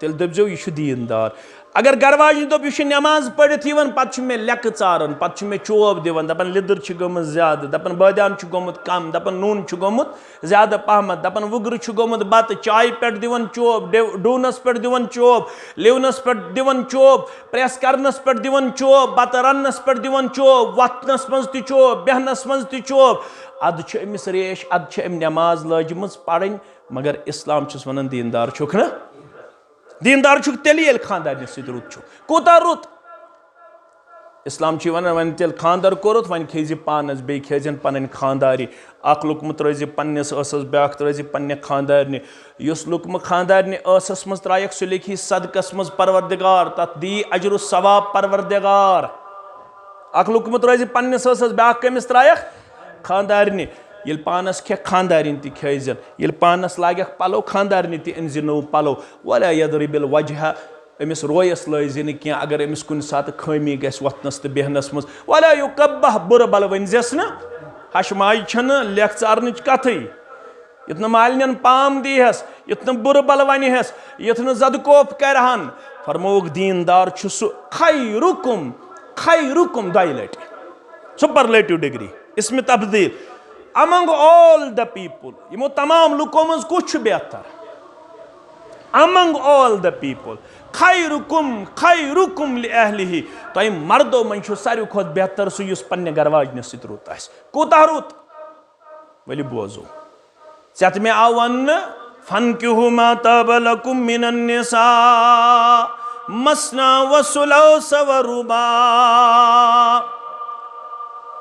तेल दपजो यह दीनदार। अगर गरवाजन दोप यह नमाज पढ़ित पे मे लेक चारान, पे मे चोब दिवान, दपान लिदर गोमुत ज्यादा, दपान बादाम गोमुत कम, दपान नून गोमुत ज्यादा पहमत, दपान वुगर गोमुत बत, चाय पे दिवान चोब, डूनस पे दिवान चोब, लिवनस पे दिवान चोब, प्रेस करनस पे दिवान चोब, बत रन्नस पे दिवान चोब, वतनस मज ति चोब, बेहनस मज ति चोब। अद अमिस रेश, अद अम नमाज लाजम पढ़न। मगर इस्लाम छुस वन दीनदार छुक न, दीनदार छुक तेल ये खानदार सत रुत छु। कोता रुत इस्लाम वन वन तेल खानदार कोरुत वन खेज पानस बे खेजन पन खानदारी। अख लुकम त्रज पन्नस असस ब्याख त्रज पन्ने खानदारने। युस लुकम खानदारने असस मज त्रायक सु लिखी सदकस मज परवरदिगार, तथ दी अजर सवाब परवरदिगार। अख लुकम त्रज पन्नस असस ब्याख कमिस त्रायक खानदारने। ये पानस खे खानदारिन ति खेजन, ये पानस लाग पलो खानदारन ति अनज नो पलो। वला यदरिबिल वजह, अमिस रोयस लजिन क्या अगर अमिस कुन सात खमी गस वतनस तो बेहनस मज। वला युकब्बह बुर बल वनजस न, हशमाई छन लेख चारन कथ। युत मालिन पाम दीहस, युत बुर बल वनहस, युत जदकोफ करहन। फरमोग दीनदार सु खैरुकुम, खैरुकुम 2 लट सुपरलेटिव डिग्री इसमें तब्दील। Among all the people, यमो तमाम लुको मज कुछ बेहतर। Among all the people, खैरुकुम खैरुकुम लिअहलिही। तो मर्दो मन सारे खुद बेहतर सु युस पन्ने गरवाजन सत रुत आस। कोता रुत वली बोजो चत मे आव वन फनकिहु मा ताब लकुम मिनन निसा मसना व सुलौस व रुबा।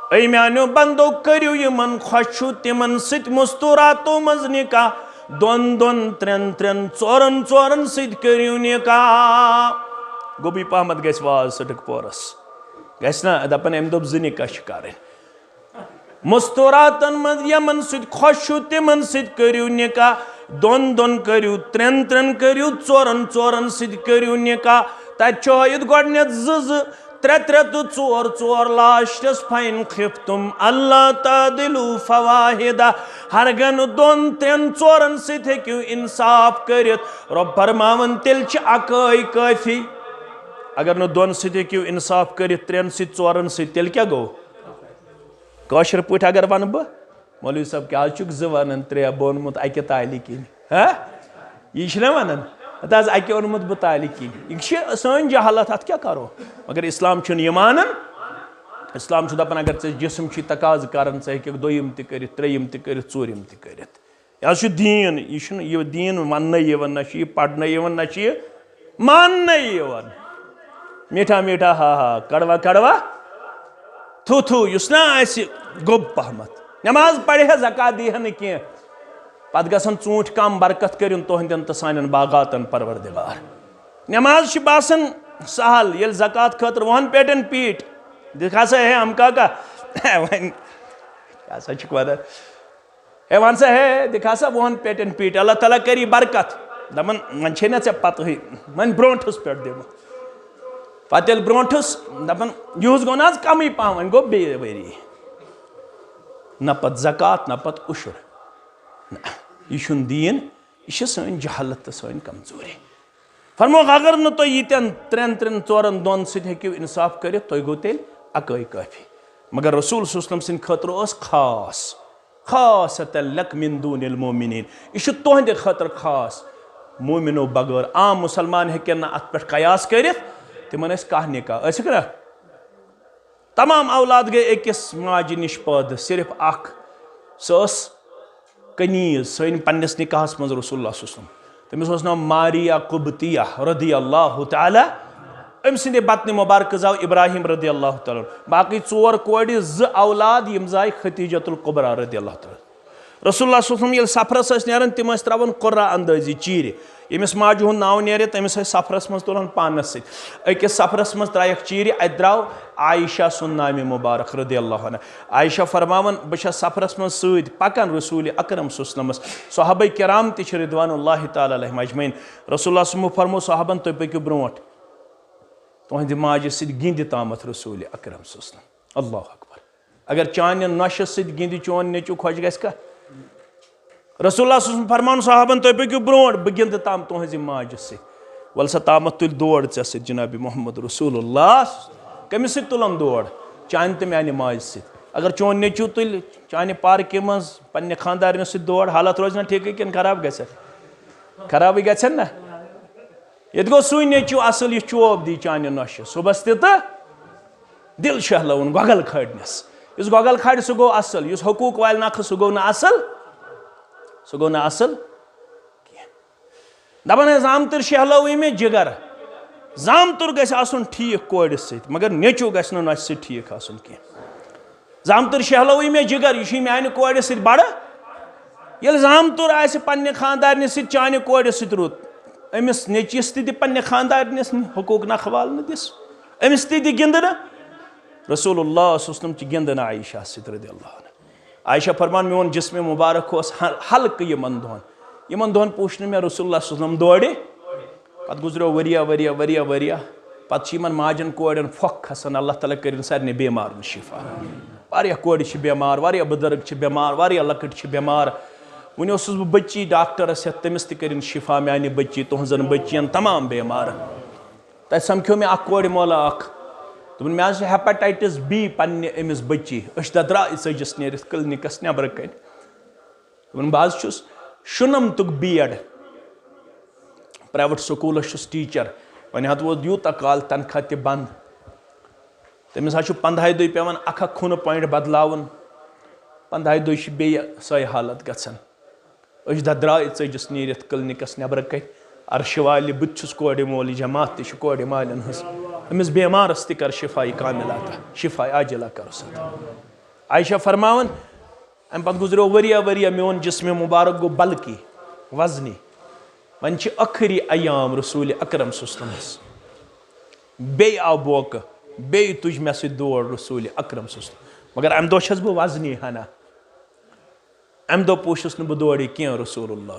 ऐ म्यानो बंदो करियो यमन खुश तिमन सत मुस्तुरातो मज निकाह। 2-2, 3-3, 4-4 सत करियो निकाह। गोबी पहमत गस वाज सटक पोरस गस ना दपन एम दोप 2 निकाह करें। मुस्तुरातन मज यमन सत खुश तिमन सत करियो निकाह। 2-2 करियो, 3-3 करियो, 4-4 सत करियो निकाह। तत चाहिद गोडनेत 2-2, 3-3 तो 4-4 लास्टस फाइन खिफ्तुम अल्लाह तादिलु फवाहिदा। हरगन 2-3-4 सत हेक्यू इंसाफ करित। रब फरमावन तेल छ अकाई काफी। अगर न 2 सत हेक्यू इंसाफ करित 3 सत 4 सत तेल क्या गो। काशर पट अगर वन बह मौलवी साहब क्या चुक 2 वन 3 बोनमुत अके ताली किन यह वन तज अके ओनमुत बह ताली किन। यह सन जहालत अत क्या करो। मगर इस्लाम यह मानन। इस्लाम दपान अगर ऐ जिसम तकाज करान ऐ हेक 2 तक 3 तक 4 तक यह दीन। यह दीन वन ना पढ़न ना मान मीठा मीठा हा हा कड़वा कड़वा थू थू युस ना गोब पहमत नमाज पढ़े ज़कात दी कह पत गसन चूंठ कम बरकत करिन तुहंदन तो सान बागातन परवरदिगार नमाज बासन सहल ये ज़कात खतर वहन पेटन पीट दिखा सा है हम का वन हे वन सा है दिखा सा वहन पेटन पीट अल्लाह ताला करी बरकत दपन वन छे ना पत वन ब्रोंठस पे दिम पे ब्रोंठस दपन यूस गो ना कम पह वन गो बे वरी न पत ज़कात न पत उशुर यह दीन यह सन जहालत तो सन कमजोरी फरमो अगर न तुम यीतन त्रेन त्रेन चोरन दोन सू इंसाफ कर गो तेल अकै काफी मगर रसूल सल्लल्लाहु अलैहि वसल्लम खतर खास खासतन लक मिन दूनिल मोमिनीन यह तुहंद खतर खास मोमिनो बगैर आम मुसलमान हेकन अत पे कयास कर तिमन कह निकाह ना तमाम औलाद गए अकिस माज निश पैद सिर्फ अख सस कनीज सन पन्नस निकाहस मज रसूलुल्लाह सल्लल्लाहु अलैहि वसल्लम तमिस नाम मारिया कुबतिया रदी अल्लाह तआला अम सिंदे बतन मुबारक जाव इब्राहिम रदी अल्लाह तआला बाकी 4 कोड़ 2 औलाद यम जाय खतीजतुल कुबरा रदी अल्लाह तआला रसूलुल्लाह सल्लल्लाहु अलैहि वसल्लम ये सफरस नेरन तिम त्रावन कुर्रा अंदाजी चीर यमिस माज हुन नाव नेर तमिस सफरस मज तुलान पानस अकिस सफरस मज त्रायक चीर अत द्राव आयशा सुन नाम मुबारक रदी अल्लाह अन्हा आयशा फरमावन बह सफरस मज सद पकान रसूल अकरम सल्लल्लाहु अलैहि वसल्लम सहाबा किराम ति रिदवानुल्लाह तआला अलैहिम अजमईन रसूलुल्लाह सल्लल्लाहु अलैहि वसल्लम फरमो सहाबन तुम पकु ब्रोट तुहद माज गिंद तामत रसूल अकरम सल्लल्लाहु अलैहि वसल्लम अल्लाह अकबर अगर चान नश गिंद चोन नेचु खुश गस रसूलुल्लाह सल्लल्लाहु अलैहि वसल्लम फरमान सहाबन तुम पकु ब्रोट बह गिंद ताम तुहज माज वल सा तामत तुल दौड़ ऐ जनाब मोहम्मद रसूलुल्लाह कमिस तुलन दौड़ चान तो माने माज अगर चोन नेचु तुल चान पार्कि मज पन्ने खानदारन दौड़ हालत रोज ना ठीक किन खराब खराब गन ना ये गो सू नेचु असल यह चोब दी चान नश सुबस तो दिल शहलवन गगल खड़नस इस गगल खड़ सह गो असल इस हकूक वाल नख सह गो ना असल दपान जामतर शहलो में जिगर जामतर गसन ठीक कोड़ मगर नेचु गस नश सह ठीक आसन कह जामतर शहलो में जिगर यह मानि कोड़ बड़ ये जामतर आ पन्ने खानदारन चान कोड़ रुत अमिस नेचिस ति पन्ने खानदारनस हकूक नख वाल दिस अमिस ति गिंद रसूलुल्लाह सल्लल्लाहु अलैहि वसल्लम गिंदन आयशा रदी अल्लाह अन्हा आयशा फरमान मोन जिस्म मुबारक हल्क यमन दोहन पूछन मे रसूलुल्लाह सल्लल्लाहु अलैहि वसल्लम दौड़े पत गुजरो वरिया पत माजन कोड़न फोख खसान अल्लाह ताला कर सारे बेमार शिफा वारिया कोड़ बेमार वारिया बुजुर्ग बेमार वारिया लकट बेमार वन बह बच्ची डॉक्टरस तमिस कर शिफा मानी बच्ची तुहजन बच्चियन तमाम बेमार तब समख्यो मे कोड़ मौला दोपन मे हेपेटाइटिस बी पन्ने अमिस बच्ची द्राय सजिस नेरित क्लिनिकस नबर कन दोपन बह शुनम तुक BEd private schools teacher one हत वो यूत काल तनख्वाह ति बंद तमिस 15 दुह पेवान अख खून पॉइंट बदलावन 15 दुह बे सही हालत गसन द्राय सजिस नेरित क्लिनिकस नबर कन अर्श वाल बुस कोड़ मोल जमात ति कोड़ मालन हज अमिस बेमारस ति कर शिफाई कामिलाता शिफाई आजिला कर आयशा फरमावन अम पे गुजरो वरिया मोन जिस्म मुबारक गो बल्कि वजनी वन आखिरी अयाम रसूल अकरम सल्लल्लाहु अलैहि वसल्लम बे आव बोक बे तुझ मे सु दौड़ रसूल अकरम सल्लल्लाहु अलैहि वसल्लम मगर अम दो छस बह वजनी हना अम दो पूछस न बह दौड़ी कह रसूलुल्लाह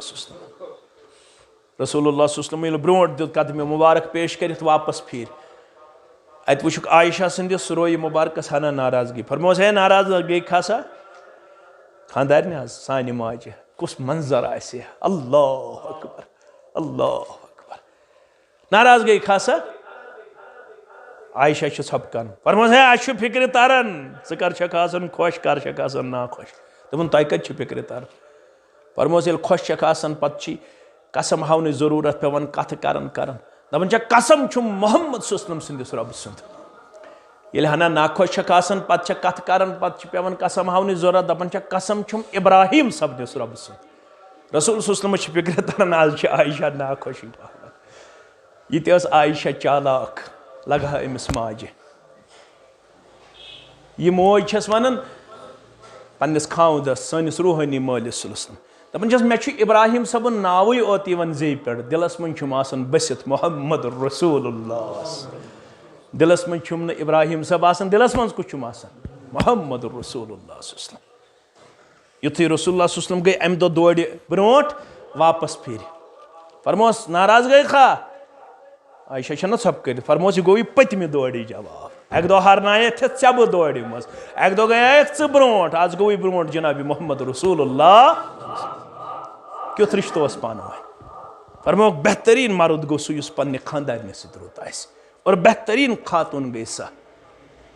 सल्लल्लाहु अलैहि वसल्लम ब्रोट दिल कदम मुबारक पेश कर वापस फिर अत वुक आयशा संदिस रोय मुबारकस हना नाराजगी फरमोस है नाराजगी खासा खानदारन सान माज कुस मंजर आसे अल्लाह अकबर नाराजगी खासा आयशा छपकान फरमोस है आज फिक्र तारान कर खुश कर ना खुश दोपन तुम कत फिक्र तार फरमोस ये खुश पे कसम हावन जरूरत पेवान कथ कर दपान कसम मोहम्मद सल्लल्लाहु अलैहि वसल्लम सिंदिस रब सुंद ये हना नाखुश पे कथ कर पेवान कसम हावन जरूरत दपान कसम इब्राहिम सबनिस रब सुंद रसूल सल्लल्लाहु अलैहि वसल्लम फिक्र तारान आज आयशा नाखुशी ये आयशा चालाक लगा अमिस माज ये मोज छस वनान पन्निस खावदस सनिस रूहानी मालिस दपान छस मे इब्राहिम सबन नावै ओत यवन जे पे दिलस मन आसान बसित मोहम्मद रसूलुल्लाह दिलस मन न इब्राहिम सब आसान दिलस मन कुछ आसान मोहम्मद रसूलुल्लाह युथी रसूलुल्लाह गई अम दो दौड़ ब्रोट वापस फिर फरमोस नाराज गई खा आयशा छना सब कर फरमोस गो पतमि दौड़ जवाब अक दो हरनाय थे बह दौड़ मज अक दो गए ब्रोट आज गो ब्रोट जनाबी मोहम्मद रसूलुल्लाह क्युथ रिश्तो पान फरमो बेहतरीन मर्द गो सह पन्ने खानदारन सत रुत आस और बेहतरीन खातून गई सा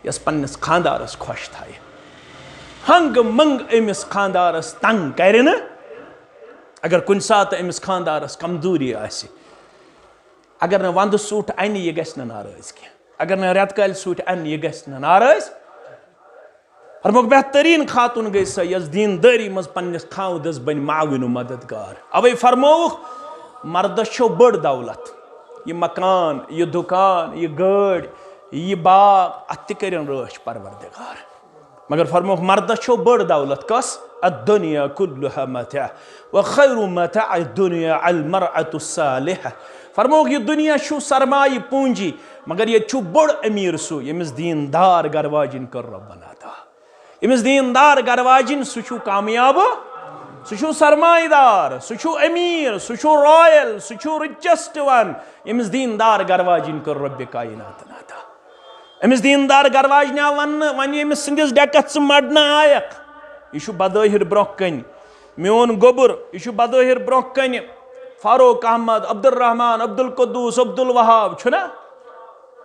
यस पन्निस खानदारस खुश थाय हंग मंग अमिस खानदारस तंग कर अगर कुन सात अमिस खानदारस कमजोरी आसि अगर न वंद सूट अन यह गस नाराज कह अगर न रेत काल सूट अन यह गस नाराज फरमोक बेहतरीन खातून गई सा यस दीनदारी मज पन्निस खावदस बन माविन मददगार अवे फरमोक मर्दस छो बड़ दौलत यह मकान यह दुकान यह गाड़ यह बाग अत करन रच परवरदिगार मगर फरमोक मर्दस छो बड़ दौलत कस अद्दुनिया कुल्लुहा मता व खैरु मता अद्दुनिया अल मरअतु सालिहा फरमोक यह दुनिया छु सरमाई पूंजी मगर ये छु बड़ अमीर सु यमिस दीनदार गरवाजिन कर रब्बना अता यमिस दीनदार गरवाजिन सु छु कामयाब सु छु सरमाईदार सु छु अमीर सु छु रॉयल सु छु रिचेस्ट वन यमिस दीनदार गरवाजिन कर रब्बे कायनात अता अमिस दीनदार गरवाजना वन वन यमिस सिंदिस डेकत मडन आयक यह बदाहिर ब्रोह कन मोन गोबर यह बदाहिर ब्रोह कन फारूक अहमद अब्दुल रहमान अब्दुल कुद्दूस अब्दुल वहाब छुना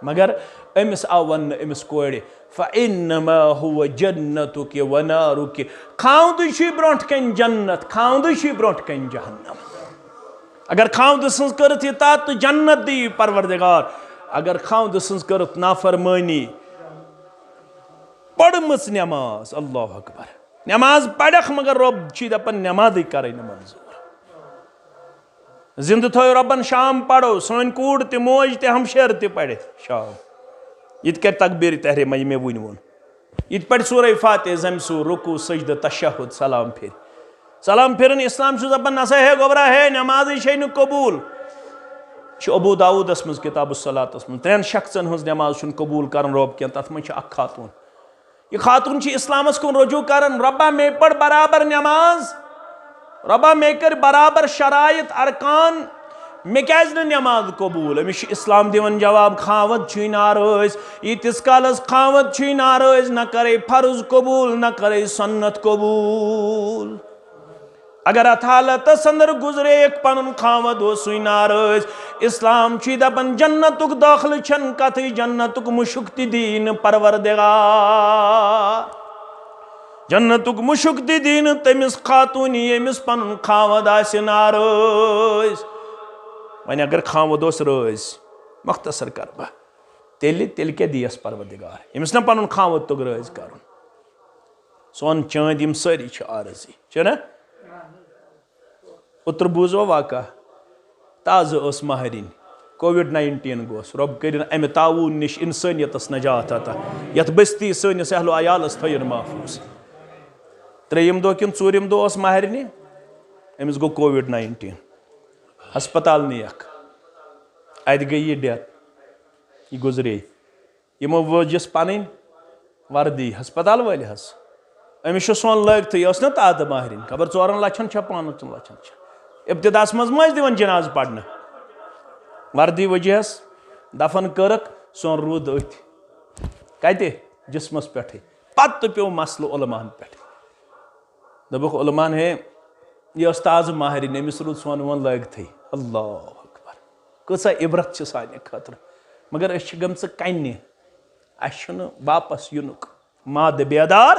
मगर अमिस आव वन अमिस कोड़े फ़इन्नमा हुव जन्नतुक व नारुक खावद ब्रोह कन जन्नत खावद ब्रोह कन जहन्नम अगर खावद सज करत यह तात जन्नत दी परवरदिगार अगर खावद सज करत नाफरमानी पढ़मस नमाज अल्लाह अकबर नमाज पढ़ख मगर रब दपान नमाज कर मंजूर जिंद थो रबन शाम पढ़ो सन कूड़ ते मोज ते हमशेर ते पढ़ शाम इत कर तकबीर तहरीमा मे वन वोन इत पढ़ सूरह फातिहा जम सू रुकू सजद तशहुद सलाम फिरन इस्लाम दपान नसा है गोबरा है नमाज न कबूल अबू दाऊदस मज किताब सलातस मज 3 शख्सन हज नमाज कबूल कर रब कह तथ मज खातून यह खातून इस्लामस कुन रजू कर रब्बा मे पढ़ बराबर नमाज रब्बा मे कर बराबर शराइत अरकान मे क्या नमाज कबूल अमिस इस्लाम दिवन जवाब खावत नाराज यीतिस कालस खावत नाराज न करे फर्ज कबूल न करे सन्नत कबूल अगर अथ हालतस अंदर गुजरे एक पन खावत हो सुई नाराज इस्लाम दपन जन्नतुक दाखिल छन कथ जन्नतुक मुशुक्ति दीन परवरदिगार जन्नतुक मुशुक्ति दीन तमिस खातून यमिस पन खावद आसि नाराज वन अगर खावद राज मख्तसर कर बह तेल क्या दियस परवरदिगार यमिस न पन खावद तुग राज कर सोन चांद यम सारी आरजी ना उतर बूजो वाक़ा ताज़ महरीन कोविड-19 गोस रब कर अमे ताऊन निश इंसानियतस नजात अता यथ बस्ती सनिस अहलो अयालस थयन महफूज 3यम दो कि 4यम दो महरने अमिस गो कोविड-19 हस्पताल नियक अत गई ये डेथ यह गुजरे यमो वजिस पन वर्दी हस्पताल वाले हस अमिस सोन लग यह ना ताद महरीन खबर 4 लक्षन 5 लक्षन इब्तिदास मज दिवन जनाज पढ़ने वर्दी वजहस दफन करक सोन रूद अथ कते जिस्मस पे पत पे मसल उलमान पे दबुक उलमान है यह ताज महरीन अमिस रूद सोन वन लग अल्लाह अकबर कसा इबरत साने खतर मगर गम कन्ने वापस युनुक माद बेदार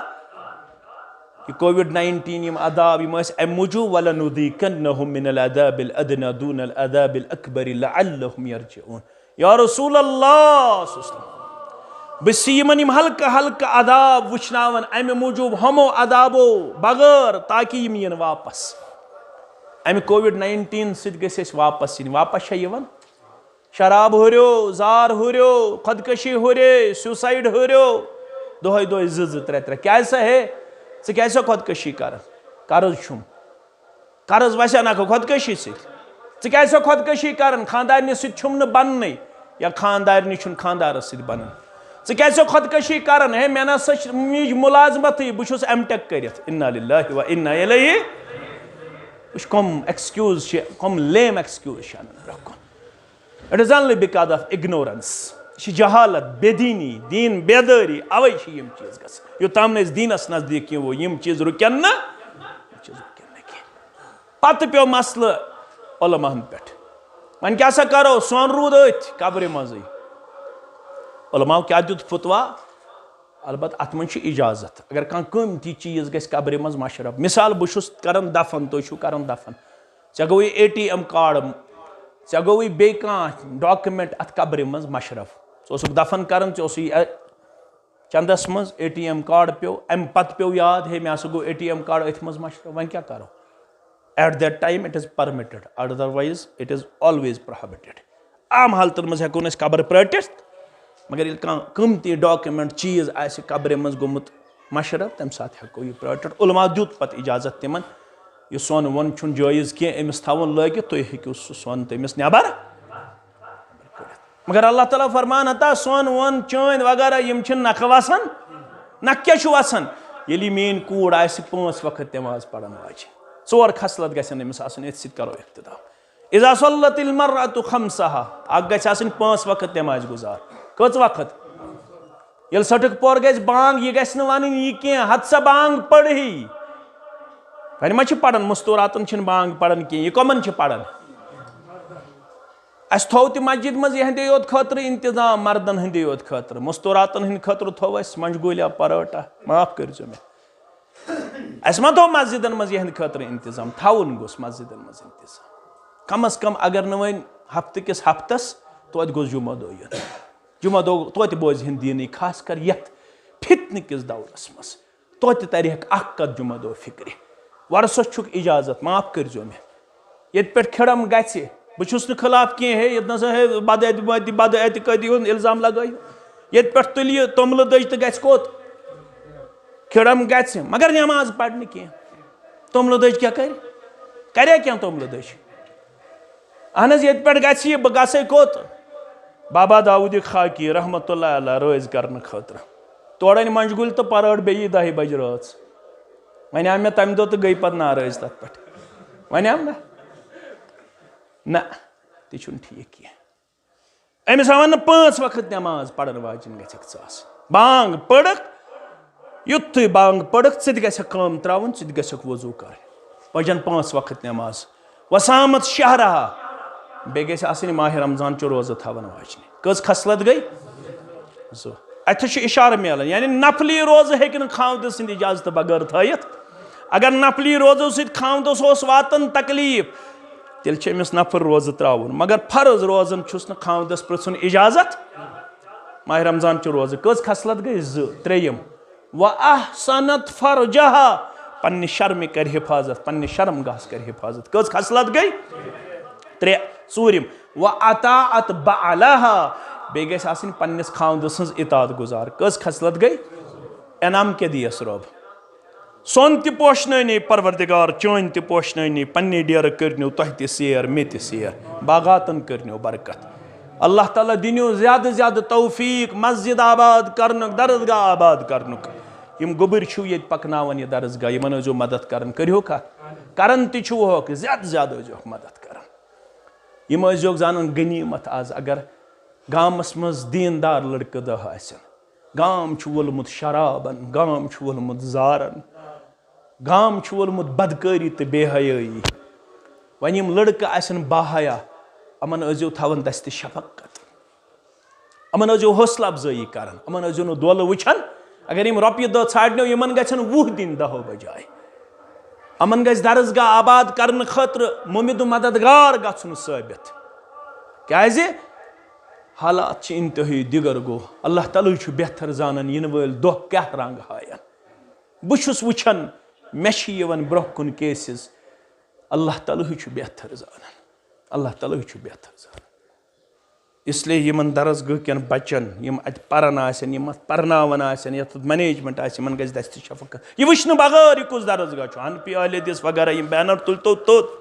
कोविड-19 यम अदाब यम अम मूजूब वलनुज़ीक़न्नहुम मिनल अज़ाबिल अदना दूनल अज़ाबिल अकबर लअल्लहुम यरजिऊन या रसूल अल्लाह बस यमन यम हल्का हल्का अदाब वुचनावन अम मूजूब हमो अदाबो बगैर ताकि यम यन वापस अम कोविड-19 सत गस वापस वापस यवन शराब हुर्यो जार हुर्यो खुदकशी हुरे सुसाइड हुर्यो दोहे दोहे त्रे त्रे क्या है क्या खुदकशी कर कर्ज छुम कर्ज वसा ना खुदकशी क्या खुदकशी कर खानदारन सम बन या खानदारन खानदारस बन क्या खुदकशी कर है मे ना नीज मुलाजमत बहुत M.Tech कर इन्ना लिल्लाहि व इन्ना इलैहि कम एक्सक्यूज कम lame excuse it is only because of ignorance जहालत बेदीनी दीन बेदारी अवे चीज ग योताम दीनस नजदीक वो चीज रुकन ना पत पे मसल उलमाहन पे वन क्या करो सोन रूद अथ कब्र मज उलमाओ क्या दुत फतवा अलबत अत मन इजाजत अगर कमती चीज ग कब्र मज मशरफ मिसाल बहुस कर दफन तुम कर दफन ऐ गो ATM कार्ड ऐ गो बे डॉक्यूमेंट अत कब्र मज मशरफ स दफन कर चंदस मज ATM कार्ड पे अम पत पे याद है मे गो ATM कार्ड अथ मज मशरफ वन क्या करो at that time it is permitted otherwise it is always prohibited आम हालतन मज हेको कब्र पटित मगर कमती डॉक्यूमेंट चीज आस कब्र मज गोमुत मशरफ तम साथ हेको यह पटित उलमा दुत पत इजाजत तिमन यह सोन वोन छुन जायज कह अमिस थवन लगित तुम हेको सोन तमिस नेबर मगर अल्लाह ताला फरमान हता सोन वोन चांद वगैरह यम नख वसान नख क्या वसान ये मेन कूड़ आस 5 वक्त नमाज पढ़न वाज 4 खसलत गसन अमिस आसन एथ सित करो इख्तिताम इज़ा सल्लतिल मर्अतु खम्सहा अग गछ आसन 5 वक्त नमाज गुजार कच वक्त ये सटक पोर गज बांग यह गछ न वन यह कह हद सा बांग पढ़ी वन मा पढ़न मुस्तूरातन बांग पढ़न कह यह कमन पढ़न अस थो त मस्जिद मज यहंदे योत खतर इंतजाम मर्दन हंदे योत खतर मुस्तूरातन हंद खतर थो अस मंजगोलिया पराठा माफ कर मे अस मा थो मस्जिदन मज यहंद खतर इंतजाम थवन गोस मस्जिदन मज इंतजाम कम अज कम अगर न वन हफ्त किस हफ्तस तोत गोस जुमा दो यत जुमा दो तोत बोज हिंद दीन खास कर यत फितन किस दौरस मज तोत तरह अख कत जुमा दो फिक्र वरसस छुक इजाजत माफ कर मे ये पे खिड़म गि बहुस खिलाफ कह है ये ना है बद एतकदी हूँ इल्जाम लगायो ये पे तुल तोमल दज तो गि कोत खिड़म गि मगर नमाज पढ़ कह तोमल दज क्या करे क्या तोमल दज अहन ये पे गि बह गसे कोत बाबा दाऊद खाकी रहमतुल्लाह अलैह रोज करने खतर तोड़ मंजगुल तो पराठ बे 10 बज रात वन आम मे तम दो तो गई पे नाराज तथ पे वन आम ना तुम ठीक कह अमिस वन 5 वक्त नमाज पढ़न वाजन गस बांग पढ़ युत बांग पढ़ कम त्रावन गक वजू कर पजन 5 वक्त नमाज वसामत शहरहा बे गई माह रमजान चो रोज़ थवन वाजन कस खसलत गई अत इशार मिलान यानी नफली रोज़ हे खावद सद इजाजत बगैर थत अगर नफली रोज़ो सद खावदस वातन तकलीफ तेल अमिस नफर रोज़ त्रावन मगर फर्ज रोज़न न खावदस पृन इजाजत माह रमजान चो रोज़ कस खसलत गई 3 व अहसनत फरजहा पन्ने शर्म कर हिफाजत पन्ने शर्म गाह कर हिफाजत कस खसलत गई 3 4 व अताअत बअलहा बे गई पन्निस खावद सज इतात गुजार कस खसलत गई इनाम के दियस रब सोन त पोशने परवरदिगार चोन त पोशने पन्ने डेर करनो तह त सैर मे त सैर बागातन करनो बरकत अल्लाह ताला दिनो ज्यादा ज्यादा तौफीक मस्जिद आबाद करनुक दरसगाह आबाद करनुक यम गोबर छु ये पकनावन ये दरसगाह यमन जो मदद करन करियो का करन ति छु हो ज्यादा ज्यादा जो मदद करन यम जो जानन गनीमत आज अगर गामस मज दीनदार लड़के दह आसन गाम छु वोलमुत शराबन गाम छु वोलमुत जारन गाम छु वोलमुत बदकारी तो बेहयाई वन यम लड़के आसन बाहया अमन अजो थवन दस्त शफकत अमन अजो हौसला अफजाई करन अमन अजो नो दोल वुछन अगर यम रॉपिय दह छाड़नो यमन गछन 20 दिन 10 बजाय अमन गज दरसगाह आबाद करने खतर मुमिद मददगार गछन साबित क्याजे हालात इंतहाई दिगर गो अल्लाह ताला छु बेहतर जानन इन वल दो क्या रंग हायन बुछुस वुछन मेशी यवन ब्रोह कुन केसेस अल्लाह ताला छु बेहतर जानन अल्लाह ताला छु बेहतर जानन इसलिए यमन दरसगह कन बच्चन यम अत परन आसन यम अत परनावन आसन यत मैनेजमेंट आसन यमन गज दस्त शफकत ये वुचन बगैर कुस दरसगह हनफी अहले हदीस वगैरह यम बैनर तुलतो तोत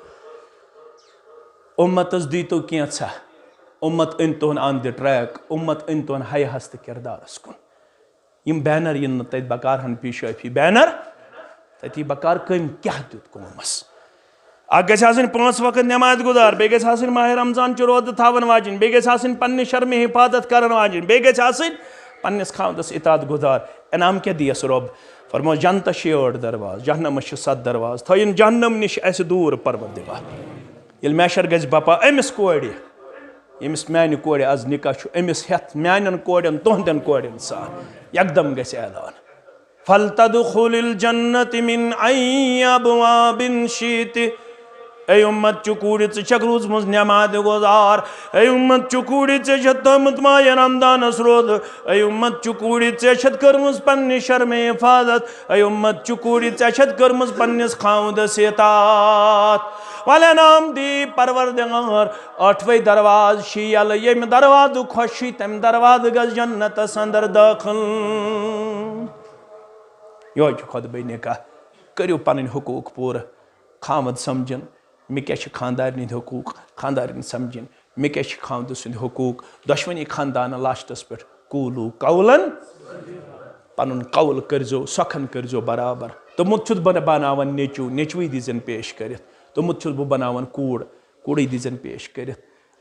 उम्मतस दीतो कैसा उम्मत इन तोहन ऑन द ट्रैक उम्मत इन तोहन हाय हस्त किरदारस कुन यम बैनर इन तत बकार हनफी शफी बैनर तती बकार कम क्या दित कौमस पांच वक्त नमाज गुजार बे माह रमजान रोद थावन वाजन बे पन्ने शर्म हिफाजत कर वाजन बे पन्नस खावदस इतात गुजार इनाम क्या दियस रब फरमो जन्नत 8 दरवाज जहन्नम 7 दरवाज थयन जहन्नम निश अस दूर परवरदिगार ये मैशर गज बपा अमिस कोड़ यमिस म्यान कोड़ आज निकाह अमिस हेथ म्यान कोड़न तुहदन कोड़न सार यकदम गस ऐलान फलतदखुलिल जन्नत मिन अय्यि अबवाबिन शीति ऐ उम्मत चुकूड़ छक रूजमुज नमाज गुजार ऐ उम्मत चुकूड़ तमत माह रमदानस रोद ऐ उम्मत चुकूड़ कर्मज पन्ने शर्म हिफाजत ऐ उम्मत चुकूड़ कर्मज पन्नस खाउदस इतात वाले नाम दी परवरदिगार 8वें दरवाज शीयल यम दरवाज खुशी तम दरवाज गज जन्नत अंदर दाखिल यो खुद निकाह करियो पन हुकूक पूरा खामद समझन मे क्या खानदार हकूक खानदार समझन मे क्या खामद सुंद हकूक दुश्मनी खानदान लास्टस पे कूलू कौलन पन कौल करजो सखन करजो बराबर तमुत बह बनावन नेचू नेचवी दीजन पेश कर तमुत बह बनावन कूड़ कूड़ी दीजन पेश कर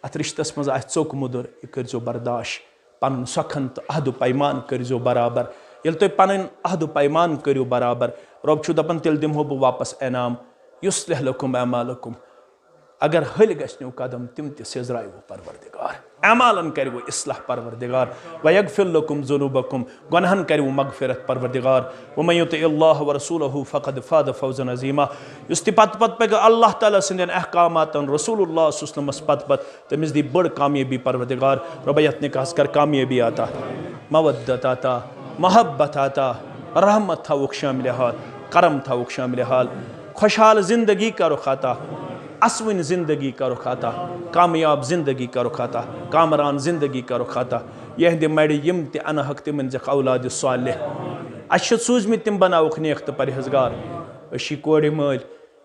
अत रिश्तस मज चोक मुदर यह करजो बर्दाश्त पन सखन तो अहद पैमान करजो बराबर ये तुम पन अहद पैमान करो बराबर रब दपान तेल दिमहो बह वापस इनाम युस्लिह लकुम अमालकुम अगर हल गो कदम तिम तजरायो परवरदिगार अमालन करो इस्लाह परवरदिगार वयगफिर लकुम जुनूबकुम गुनहन करो मगफिरत परवरदिगार वमन युतिअल्लाह व रसूलहु फक़द फाज़ फ़ौज़न अज़ीमा युस पत पत पे अल्लाह ताला सिंदन अहकामातन रसूलुल्लाह सल्लल्लाहु अलैहि वसल्लम पत तमिस दी बड़ कामयाबी परवरदिगार रबयत ने कहस कर कामयाबी आता मवद्दत आता मोहब्बत आता रहमत थाउक शामिल हाल करम थाउक शामिल हाल खुशहाल जिंदगी का रुख आता असविन जिंदगी का रुख आता कामयाब जिंदगी का रुख आता कामरान जिंदगी का रुख आता यह मड़ि यम ते अनहक तिमन जख औलाद सालिह अश सूजमित तिम बनावुक नेक तो परहेजगार अशी कोड़ मल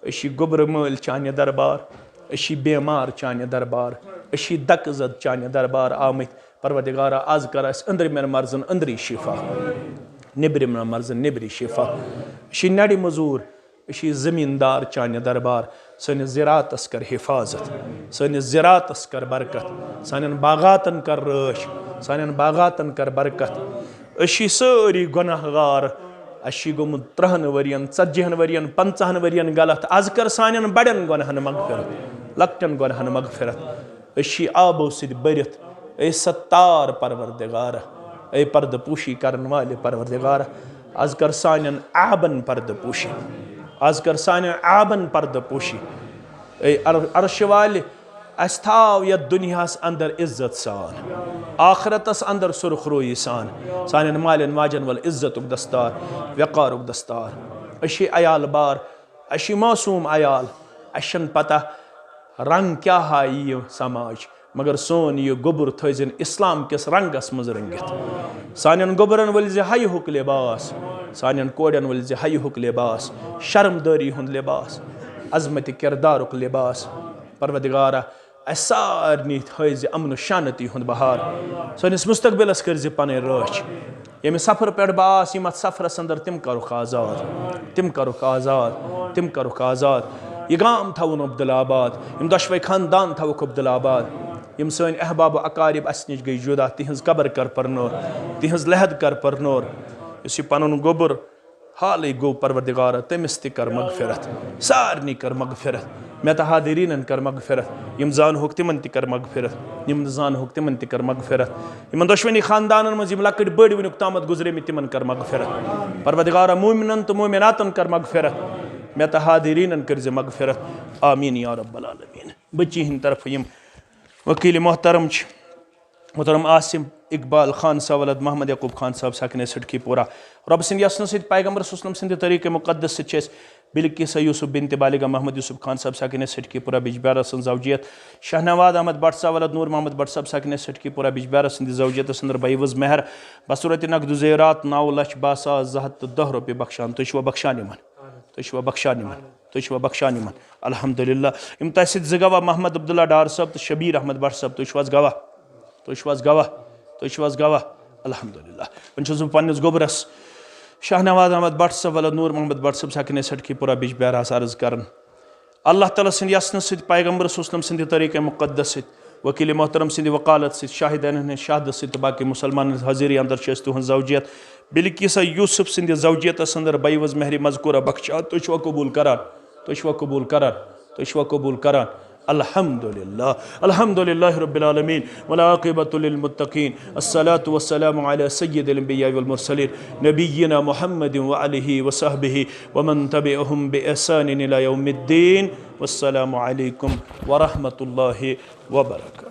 अशी गुब्र मल चाने दरबार अशी बेमार चाने दरबार अशी दकजद चाने दरबार आमत परवरदिगार आज कर अंदर मर्जन अंदरी शिफा निब्रिम मर्जन निब्री शिफा अशी नड़ मजूर अशी जमींदार चाने दरबार सन ज़रातस कर हिफाजत सन ज़रातस कर बरकत सन बागातन कर रश सन बागातन कर बरकत अशी सारी गुनहगार अशी गोमुत 30 वरियन 40 वरियन 50 वरियन गलत आज कर सान बड़न गुनहन मगफिरत लक्टन गुनहन मगफिरत अशी आबो सिद बरित ए सत्तार परवरदिगार ए पर्द पूशी करन वाले परवरदिगार आज कर सान आबन पर्द पूशी आज कर सान आबन पर्द पूशी ए अर्श वाले अस्ताव यह दुनियास अंदर इज्जत सान आखरतस अंदर सुरखरोई सान सान मालन माजन वल इज्जत दस्तार वक़ार दस्तार अशी अयाल बार अशी मासूम अयाल अशन पता रंग क्या हाय ये समाज मगर सोन ये गुबर थजन इस्लाम किस रंगस मज रंगित सान गुबरन वल हाय हुक लिबास सान कोड़न वल हाय हुक लिबास शर्मदारी हुंद लिबास अजमत किरदारुक लिबास परवदिगारा सारनी थज अमन शानती हुंद बहार सनिस मुस्तकबिलस कर पन रच ये सफर पे बास यम सफरस अंदर तिम करुख आजाद तिम करुख आजाद तिम करुख आजाद यह गाम थवन अब्दुलाबाद यम दशवे खानदान थवक अब्दुलाबाद यम सन अहबाब अकारिब अस नश गई जुदा तिहज कबर कर परनोर तिहज लहद कर परनोर इस पन गोबर हाल गो परवरदिगार तमिस कर मगफिरत सारनी कर मगफिरत मे हादिरीन कर मगफिरत यम जान हुक तिमन कर मगफिरत यम जान हुक तिमन कर मगफिरत यमन दुश्मनी खानदान मज लकट बड़ वनुक तामत गुजरे तिमन कर मगफिरत परवरदिगार मोमिनन तो मोमिनातन कर मगफिरत मे हादिरीन कर मगफिरत आमीन या रब्बल आलमीन बच्ची हिंद तरफ यम वकील मोहतरम मोहतरम आसिम इकबाल खान साहब वलद मोहम्मद यकूब खान साहब सकने सिटकी पूरा रब सिंह यसन सत पैगम्बर सल्लल्लाहु अलैहि वसल्लम सिंध तरीक़े मुक़द्दस बिल्किस यूसुफ बिनत बालिगा मोहम्मद यूसुफ खान साहब साकिन सिटकीपुरा बिजबिहारा सं जौजियत शहनवाज अहमद भट्ट साहब वलद नूर मोहम्मद भट्ट साहब साकिन सिटकीपुरा बिजबिहारा सं जौजियत अंदर बईवज मेहर बसूरत नकद ज़ेवरात 9,62,10 रुपये बख्शान तुवा बख्शान तुवा बख्शान तुवा बख्शान अल्हम्दुलिल्लाह इम तह गवाह मोहम्मद अब्दुल्ला डार साहब तो शबीर अहमद भट्ट साहब तुवाज गवाह अल्हम्दुलिल्लाह वह पन्नस गोबरस शाहनवाज अहमद भट्ट साहब वलद नूर मोहम्मद भट्ट साहब साकिन सिटकीपुरा बिजबिहारा अर्ज कर अल्लाह ताला सद यसन सद पैगम्बर वसल्लम सद तरीक़ मुक़द्दस सद वकील मोहतरम सद वकालत सद शाहिदान शहादत सद बाकी मुसलमान हाजिरी अंदर तुहद जौजियत बिल्किस यूसुफ सद जौजियत अंदर बईवज मेहरी मज़कूरा बख्शा तुवा कबूल करान अल्हम्दुलिल्लाह रब्बिल आलमीन वल आक़िबतु लिल मुत्तक़ीन अस्सलातु वस्सलामु अला सय्यिदिल अंबिया वल मुरसलीन नबिय्यिना मुहम्मदिन व आलिहि व सहबिहि व मन तबिअहुम बि ihसान इला यौमिद्दीन वस्सलामु अलैकुम व रहमतुल्लाहि व बरकातुहू।